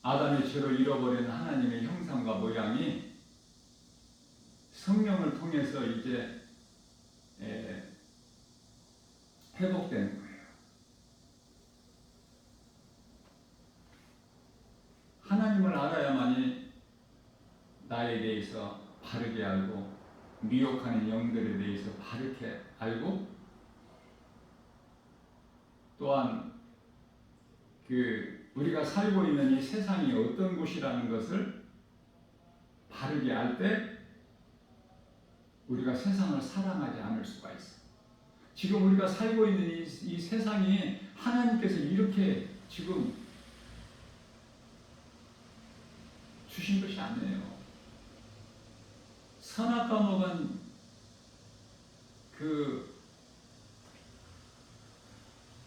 아담의 죄로 잃어버린 하나님의 형상과 모양이 성령을 통해서 이제 회복되는 거예요. 하나님을 알아야만이 나에 대해서 바르게 알고 미혹하는 영들에 대해서 바르게 알고 또한 우리가 살고 있는 이 세상이 어떤 곳이라는 것을 바르게 알 때 우리가 세상을 사랑하지 않을 수가 있어. 지금 우리가 살고 있는 이 세상이 하나님께서 이렇게 지금 주신 것이 아니에요. 선악과 먹은 그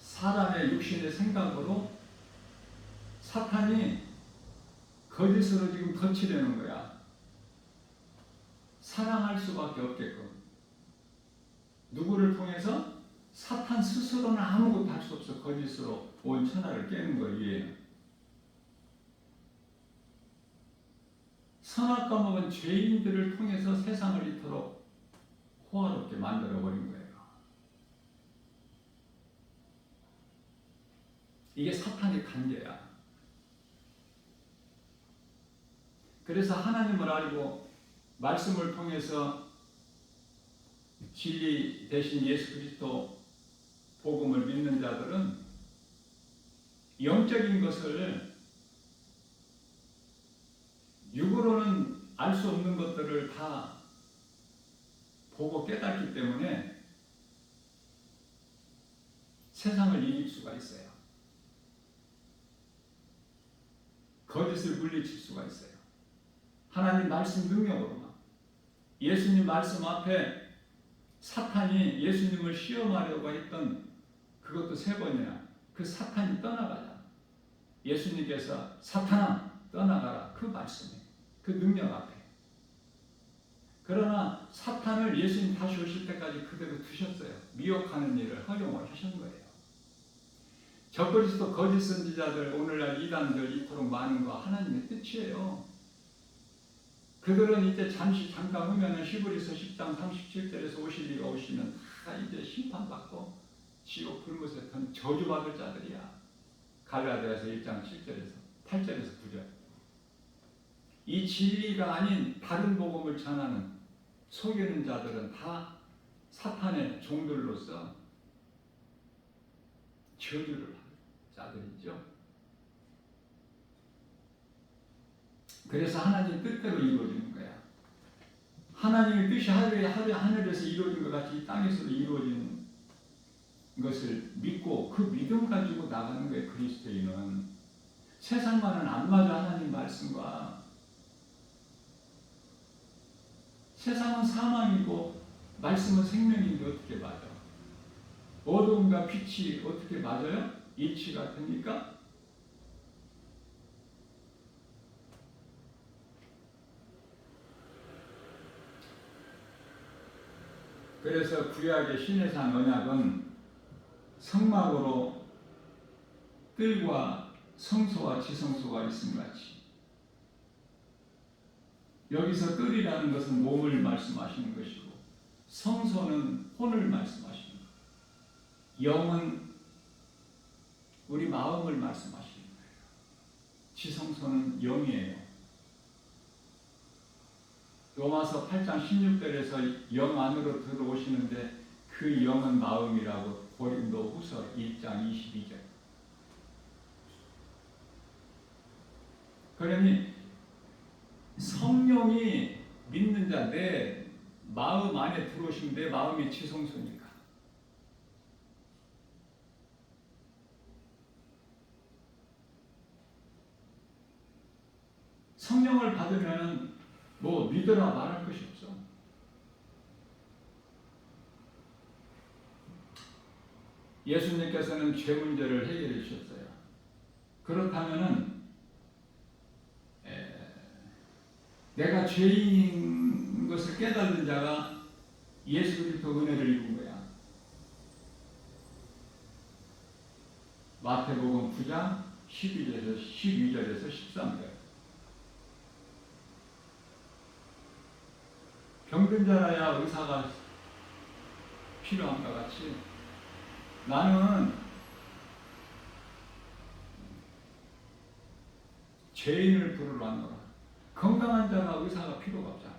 사람의 육신의 생각으로 사탄이 거짓으로 지금 거치려는 거야. 사랑할 수밖에 없게끔. 누구를 통해서? 사탄 스스로는 아무것도 할 수 없어. 거짓으로 온 천하를 깨는 거예요. 선악과 먹은 죄인들을 통해서 세상을 이토록 호화롭게 만들어버린 거예요. 이게 사탄의 관계야. 그래서 하나님을 알고 말씀을 통해서 진리 대신 예수 그리스도 복음을 믿는 자들은 영적인 것을 육으로는 알 수 없는 것들을 다 보고 깨닫기 때문에 세상을 이길 수가 있어요. 거짓을 물리칠 수가 있어요. 하나님 말씀 능력으로만. 예수님 말씀 앞에 사탄이 예수님을 시험하려고 했던 그것도 3번이나 그 사탄이 떠나가자. 예수님께서 사탄아 떠나가라. 그 말씀에 그 능력 앞에. 그러나 사탄을 예수님 다시 오실 때까지 그대로 두셨어요. 미혹하는 일을 허용을 하신 거예요. 적그리스도 거짓 선지자들 오늘날 이단들 이토록 많은 거 하나님의 뜻이에요. 그들은 이제 잠깐 후면은 히브리서 10장 37절에서 52가 오시면 다 이제 심판받고 지옥 불못에 던 저주받을 자들이야. 갈라디아서 1장 7절에서 8절에서 9절. 이 진리가 아닌 다른 복음을 전하는 속이는 자들은 다 사탄의 종들로서 저주를 하는 자들이죠. 그래서 하나님 뜻대로 이루어지는 거야. 하나님의 뜻이 하늘에서 이루어진 것 같이 이 땅에서도 이루어지는 것을 믿고 그 믿음 가지고 나가는 거예요. 그리스도인은. 세상과는 안 맞아. 하나님 말씀과. 세상은 사망이고 말씀은 생명인데 어떻게 맞아? 어둠과 빛이 어떻게 맞아요? 일치가 됩니까? 그래서 구약의 시내산 언약은 성막으로 뜰과 성소와 지성소가 있음같이 여기서 뜰이라는 것은 몸을 말씀하시는 것이고 성소는 혼을 말씀하시는 거예요. 영은 우리 마음을 말씀하시는 거예요. 지성소는 영이에요. 로마서 8장 16절에서 영 안으로 들어오시는데 그 영은 마음이라고 고린도후서 1장 22절. 그러니 성령이 믿는 자 내 마음 안에 들어오시면 내 마음이 지성소니까. 성령을 받으면 뭐 믿으라 말할 것이 없어. 예수님께서는 죄 문제를 해결해 주셨어요. 그렇다면은 내가 죄인인 것을 깨달은 자가 예수 그리스도 은혜를 입은 거야. 마태복음 9장 12절에서 13절. 병든 자라야 의사가 필요한가 같이 나는 죄인을 부르러 왔노라. 건강한 자가 의사가 필요가 없잖아.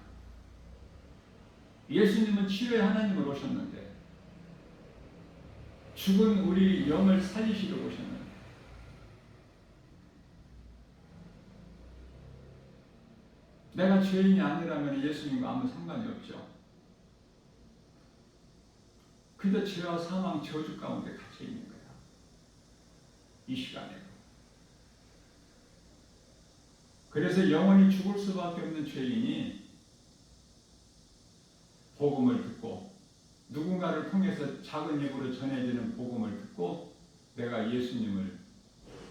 예수님은 치유의 하나님으로 오셨는데 죽은 우리 영을 살리시러 오셨는데 내가 죄인이 아니라면 예수님과 아무 상관이 없죠. 그저 죄와 사망 저주 가운데 갇혀 있는 거야. 이 시간에. 그래서 영원히 죽을 수밖에 없는 죄인이 복음을 듣고 누군가를 통해서 작은 입으로 전해지는 복음을 듣고 내가 예수님을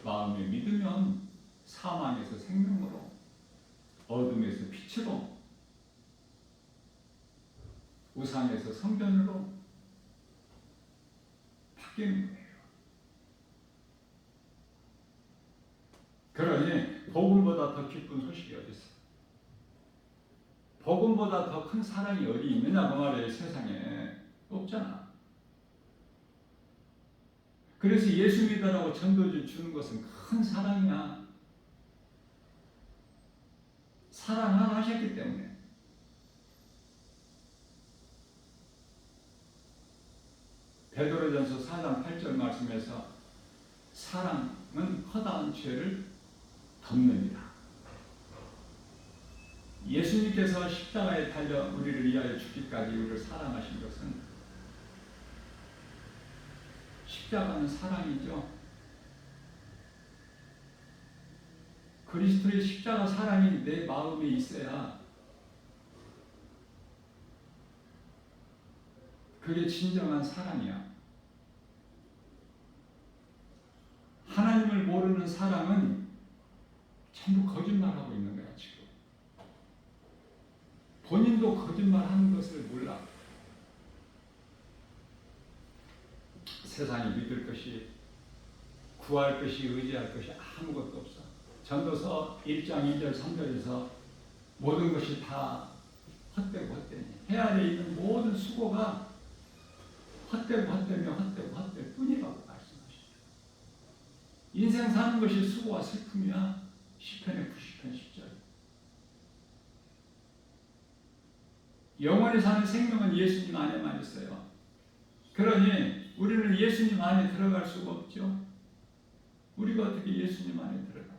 마음에 믿으면 사망에서 생명으로 어둠에서 빛으로 우상에서 성전으로 바뀌는 거예요. 그러니 복음보다 더 기쁜 소식이 어디 있어? 복음보다 더 큰 사랑이 어디 있느냐 그 말이에요. 세상에 없잖아. 그래서 예수 믿으라고 전도지 주는 것은 큰 사랑이야. 사랑하셨기 때문에. 베드로전서 4장 8절 말씀에서 사랑은 허다한 죄를 덮는다. 예수님께서 십자가에 달려 우리를 위하여 죽기까지 우리를 사랑하신 것은 십자가는 사랑이죠. 그리스도의 십자가 사랑이 내 마음에 있어야 그게 진정한 사랑이야. 하나님을 모르는 사랑은 전부 거짓말하고 있는 거야 지금. 본인도 거짓말하는 것을 몰라. 세상이 믿을 것이, 구할 것이, 의지할 것이 아무것도 없어. 전도서 1장 2절 3절에서 모든 것이 다 헛되고 헛되니 해 아래 있는 모든 수고가 헛되고 헛되며 헛되고 헛될 뿐이라고 말씀하십니다. 인생 사는 것이 수고와 슬픔이야. 시편의 90편 10절. 영원히 사는 생명은 예수님 안에만 있어요. 그러니 우리는 예수님 안에 들어갈 수가 없죠. 우리가 어떻게 예수님 안에 들어가?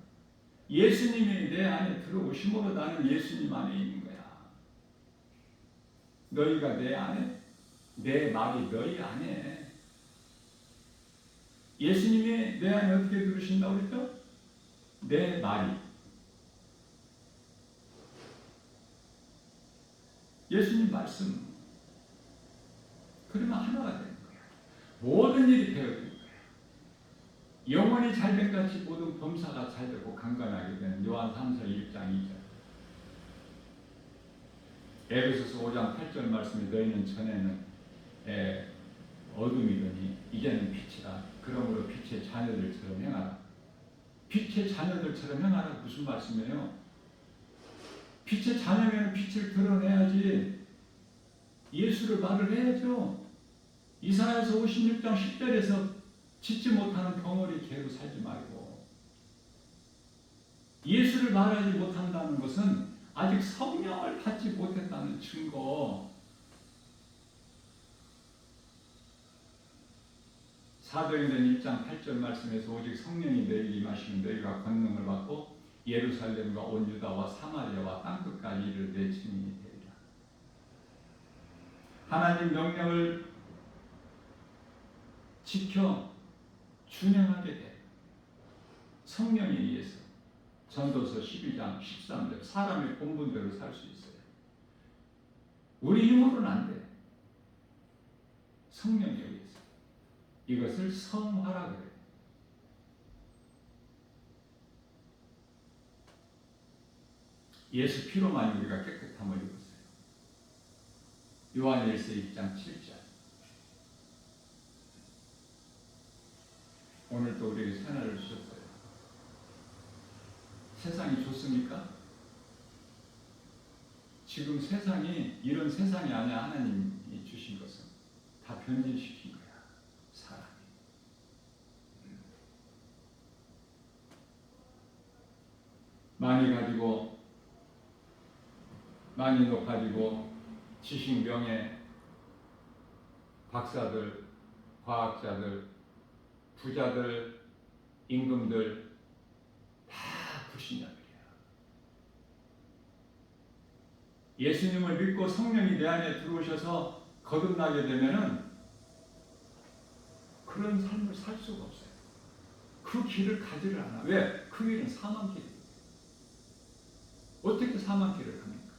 예수님이 내 안에 들어오심으로 나는 예수님 안에 있는 거야. 너희가 내 안에, 내 말이 너희 안에. 예수님이 내 안에 어떻게 들으신다고 그랬죠? 내 말이. 예수님 말씀. 그러면 하나가 되는 거야. 모든 일이 되어지는 거야. 영원히 잘된 같이 모든 범사가 잘되고 강건하게 되는 요한 3서 1장 2절. 에베소서 5장 8절 말씀이 너희는 전에는 어둠이더니 이제는 빛이다. 그러므로 빛의 자녀들처럼 행하라. 빛의 자녀들처럼 행하라. 무슨 말씀이에요? 빛의 자녀면 빛을 드러내야지. 예수를 말을 해야죠. 이사야서 56장 10절에서 짓지 못하는 덩어리 개로 살지 말고. 예수를 말하지 못한다는 것은 아직 성령을 받지 못했다는 증거. 사도행전 1장 8절 말씀에서 오직 성령이 너희에게 임하시면 너희가 권능을 받고 예루살렘과 온 유다와 사마리아와 땅끝까지 이를 내 증인이 되리라. 하나님 명령을 지켜 준행하게 돼. 성령에 의해서. 전도서 12장 13절 사람의 본분대로 살 수 있어요. 우리 힘으로는 안 돼. 성령에 의해서. 이것을 성화라 그래요. 예수 피로만 우리가 깨끗함을 입었어요. 요한일서 2장 7절. 오늘 또 우리에게 새날을 주셨어요. 세상이 좋습니까? 지금 세상이 이런 세상이 아니야. 하나님이 주신 것은 다 변질시킨 거야. 사람이. 많이 가지고 많이 높아지고 지식 명예 박사들, 과학자들, 부자들, 임금들 다 불신자들이야. 예수님을 믿고 성령이 내 안에 들어오셔서 거듭나게 되면은 그런 삶을 살 수가 없어요. 그 길을 가지를 않아. 왜? 그 길은 사망길이에요. 어떻게 사망길을 갑니까?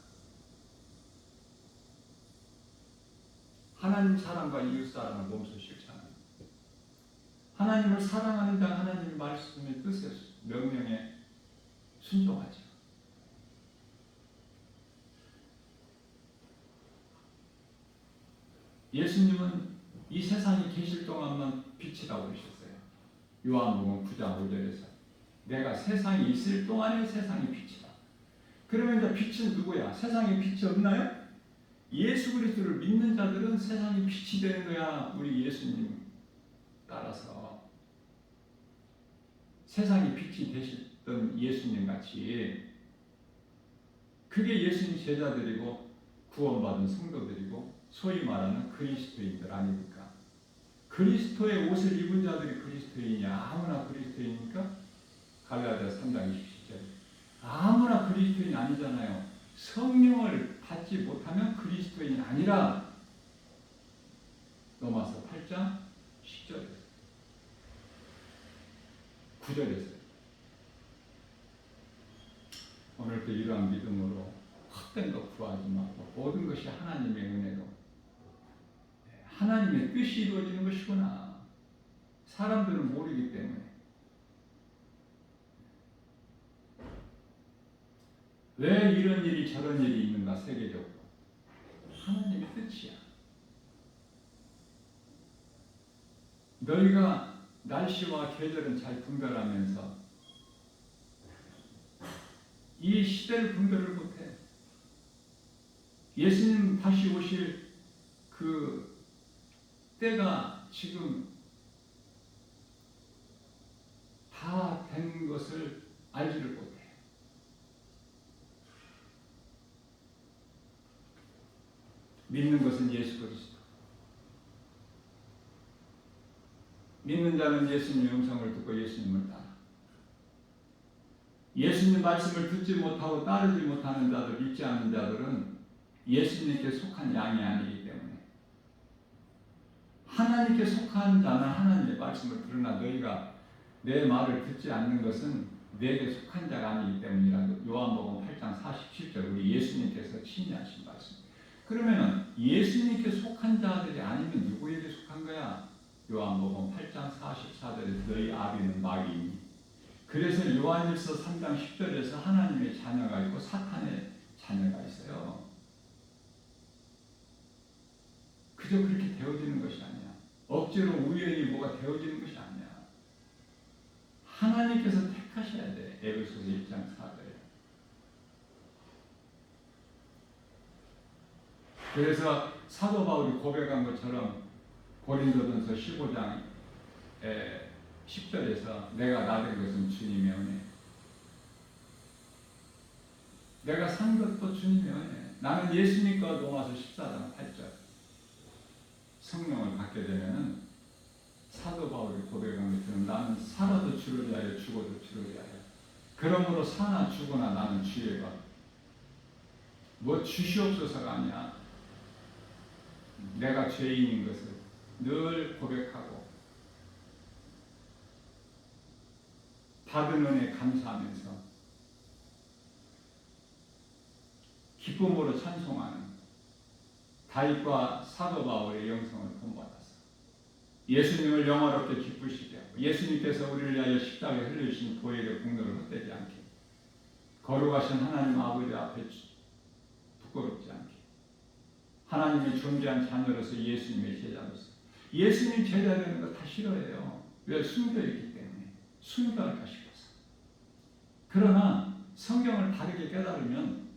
하나님 사랑과 이웃 사랑을 몸소 실천합니다. 하나님을 사랑하는 자 하나님의 말씀의 뜻에 명령에 순종하죠. 예수님은 이 세상에 계실 동안만 빛이라고 그러셨어요. 요한복음 9장 5절에서 내가 세상에 있을 동안에 세상의 빛이다. 그러면 이제 빛은 누구야? 세상에 빛이 없나요? 예수 그리스도를 믿는 자들은 세상이 빛이 되는 거야. 우리 예수님 따라서 세상이 빛이 되셨던 예수님 같이 그게 예수님 제자들이고 구원받은 성도들이고 소위 말하는 그리스도인들 아닙니까? 그리스도의 옷을 입은 자들이 그리스도인이냐? 아무나 그리스도인입니까? 갈라디아 3장 27절 아무나 그리스도인이 아니잖아요. 성령을 받지 못하면 그리스도인이 아니라 로마서 8장 10절에서 9절에서 오늘도 이러한 믿음으로 헛된 것 구하지 말고 모든 것이 하나님의 은혜로 하나님의 뜻이 이루어지는 것이구나. 사람들은 모르기 때문에 왜 이런 일이 저런 일이 있는가 세계적으로 하나님의 뜻이야. 너희가 날씨와 계절은 잘 분별하면서 이 시대를 분별을 못해. 예수님 다시 오실 그 때가 지금 다 된 것을 알지를 못해. 믿는 것은 예수 그리스도. 믿는 자는 예수님의 음성을 듣고 예수님을 따라. 예수님 말씀을 듣지 못하고 따르지 못하는 자들, 믿지 않는 자들은 예수님께 속한 양이 아니기 때문에 하나님께 속한 자는 하나님의 말씀을 들으나 너희가 내 말을 듣지 않는 것은 내게 속한 자가 아니기 때문이라. 요한복음 8장 47절 우리 예수님께서 친히 하신 말씀. 그러면 예수님께 속한 자들이 아니면 누구에게 속한 거야? 요한복음 8장 44절에 너희 아비는 마귀이니. 그래서 요한일서 3장 10절에서 하나님의 자녀가 있고 사탄의 자녀가 있어요. 그저 그렇게 되어지는 것이 아니야. 억지로 우연히 뭐가 되어지는 것이 아니야. 하나님께서 택하셔야 돼. 에베소서 1장 4절에. 그래서 사도 바울이 고백한 것처럼 고린도전서 15장 10절에서 내가 나된 것은 주님의 은혜. 내가 산 것도 주님의 은혜. 나는 예수님과 로마서 14장 8절 성령을 받게 되면은 사도 바울이 고백한 것처럼 나는 살아도 주를 위하여 죽어도 주를 위하여. 그러므로 사나 죽으나 나는 주의 것. 뭐 주시옵소서가 아니야. 내가 죄인인 것을 늘 고백하고 받은 은혜 감사하면서 기쁨으로 찬송하는 다윗과 사도 바울의 영성을 본받았어. 예수님을 영화롭게 기쁘시게 하고 예수님께서 우리를 위하여 십자가에 흘려주신 보혈의 공로를 헛되지 않게 거룩하신 하나님 아버지 앞에 부끄럽지 않게 하나님의 존귀한 자녀로서 예수님의 제자로서 예수님 제자 되는 거 다 싫어해요. 왜? 순교했기 때문에 순교할까 싶어서. 그러나 성경을 다르게 깨달으면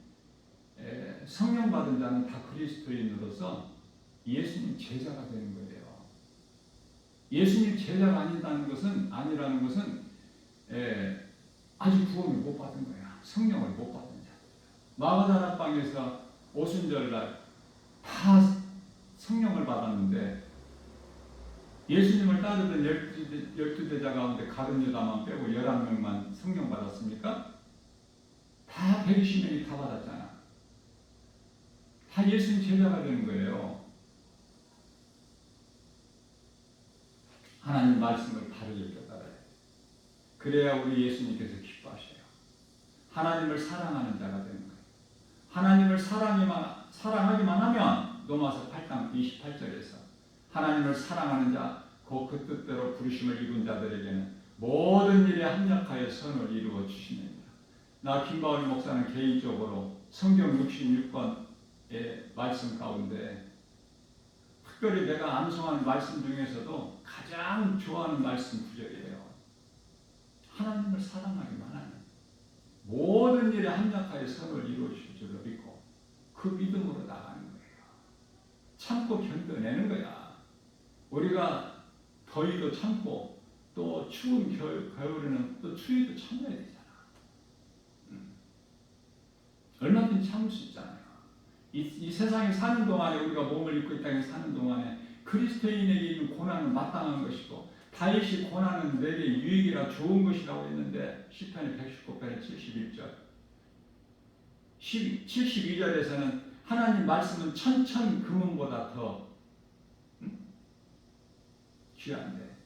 성령 받은 자는 다 그리스도인으로서 예수님 제자가 되는 거예요. 예수님 제자가 아니라는 것은 아직 구원을 못 받은 거야. 성령을 못 받은 자. 마가다나 방에서 오순절날 다 성령을 받았는데 예수님을 따르던 12제자 가운데 가룟 유다만 빼고 11명만 성령 받았습니까? 다 120명이 다 받았잖아. 다 예수님 제자가 되는 거예요. 하나님 말씀을 바르게 깨달아야 돼. 그래야 우리 예수님께서 기뻐하셔요. 하나님을 사랑하는 자가 되는 거예요. 하나님을 사랑하기만 하면 로마서 8장 28절에서 하나님을 사랑하는 자, 그 뜻대로 부르심을 입은 자들에게는 모든 일에 합력하여 선을 이루어 주시느니라. 나 김바울 목사는 개인적으로 성경 66권의 말씀 가운데 특별히 내가 암송하는 말씀 중에서도 가장 좋아하는 말씀 구절이에요. 하나님을 사랑하기만 하면 모든 일에 합력하여 선을 이루어 주실 줄로 믿고 그 믿음으로 나가는 거예요. 참고 견뎌내는 거야. 우리가 더위도 참고 또 추운 겨울에는 또 추위도 참아야 되잖아. 얼마든지 참을 수 있잖아요. 이 세상에 사는 동안에 우리가 몸을 입고 이 땅에 사는 동안에 그리스도인에게 있는 고난은 마땅한 것이고 다윗이 고난은 내게 유익이라 좋은 것이라고 했는데 시편의 119편의 71절 72절에서는 하나님 말씀은 천천 금은보다 더 귀한데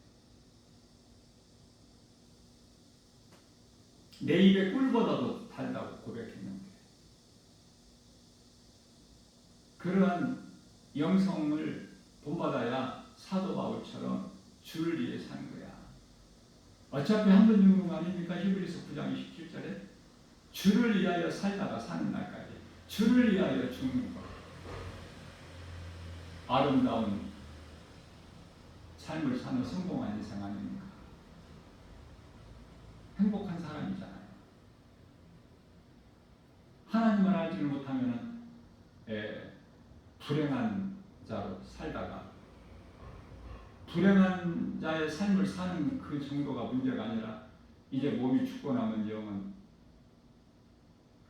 내 입의 꿀보다도 달다고 고백했는데 그러한 영성을 본받아야 사도 바울처럼 주를 위해 사는 거야. 어차피 한 번 죽는 거 아닙니까? 히브리서 9장 27절에 주를 위하여 살다가 사는 날까지 주를 위하여 죽는 것. 아름다운 삶을 사는 성공한 인생 아닙니까? 행복한 사람이잖아요. 하나님을 알지를 못하면 불행한 자로 살다가 불행한 자의 삶을 사는 그 정도가 문제가 아니라 이제 몸이 죽고 나면 영은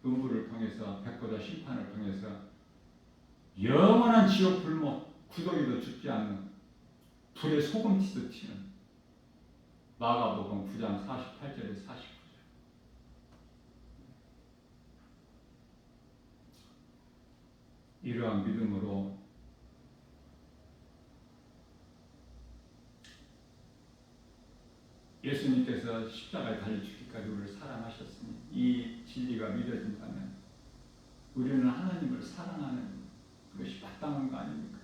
음부를 통해서 백보자 심판을 통해서 영원한 지옥 불못 구더기도 죽지 않는 불에 소금 치듯 튀는 마가복음 9장 48절에 49절. 이러한 믿음으로 예수님께서 십자가에 달려 죽기까지 우리를 사랑하셨으니 이 진리가 믿어진다면 우리는 하나님을 사랑하는 것이 마땅한 거 아닙니까?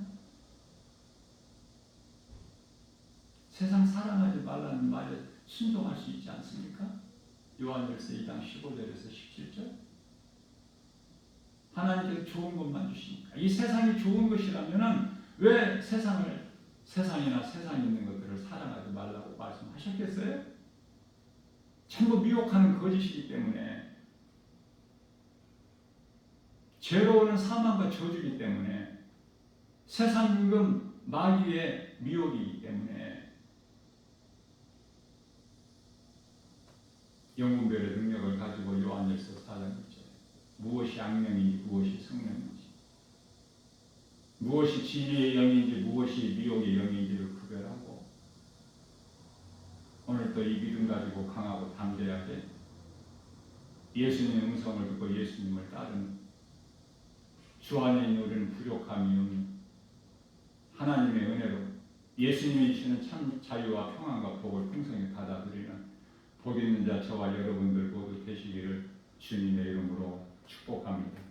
세상 사랑하지 말라는 말에 순종할 수 있지 않습니까? 요한일서 2장 15절에서 17절. 하나님께서 좋은 것만 주시니까. 이 세상이 좋은 것이라면 왜 세상이나 세상에 있는 것들을 사랑하지 말라고 말씀하셨겠어요? 전부 미혹하는 거짓이기 때문에 죄로 오는 사망과 저주이기 때문에 세상은 마귀의 미혹이기 때문에 영분별의 능력을 가지고 요한일서 4장 6절 무엇이 악령인지 무엇이 성령인지 무엇이 진리의 영인지 무엇이 미혹의 영인지를 구별하고 오늘 또 이 믿음 가지고 강하고 담대하게 예수님의 음성을 듣고 예수님을 따르는 주 안에 있는 우리는 부족함이 없는 하나님의 은혜로 예수님이 주시는 참 자유와 평안과 복을 풍성히 받아들이는 복 있는 자 저와 여러분들 모두 되시기를 주님의 이름으로 축복합니다.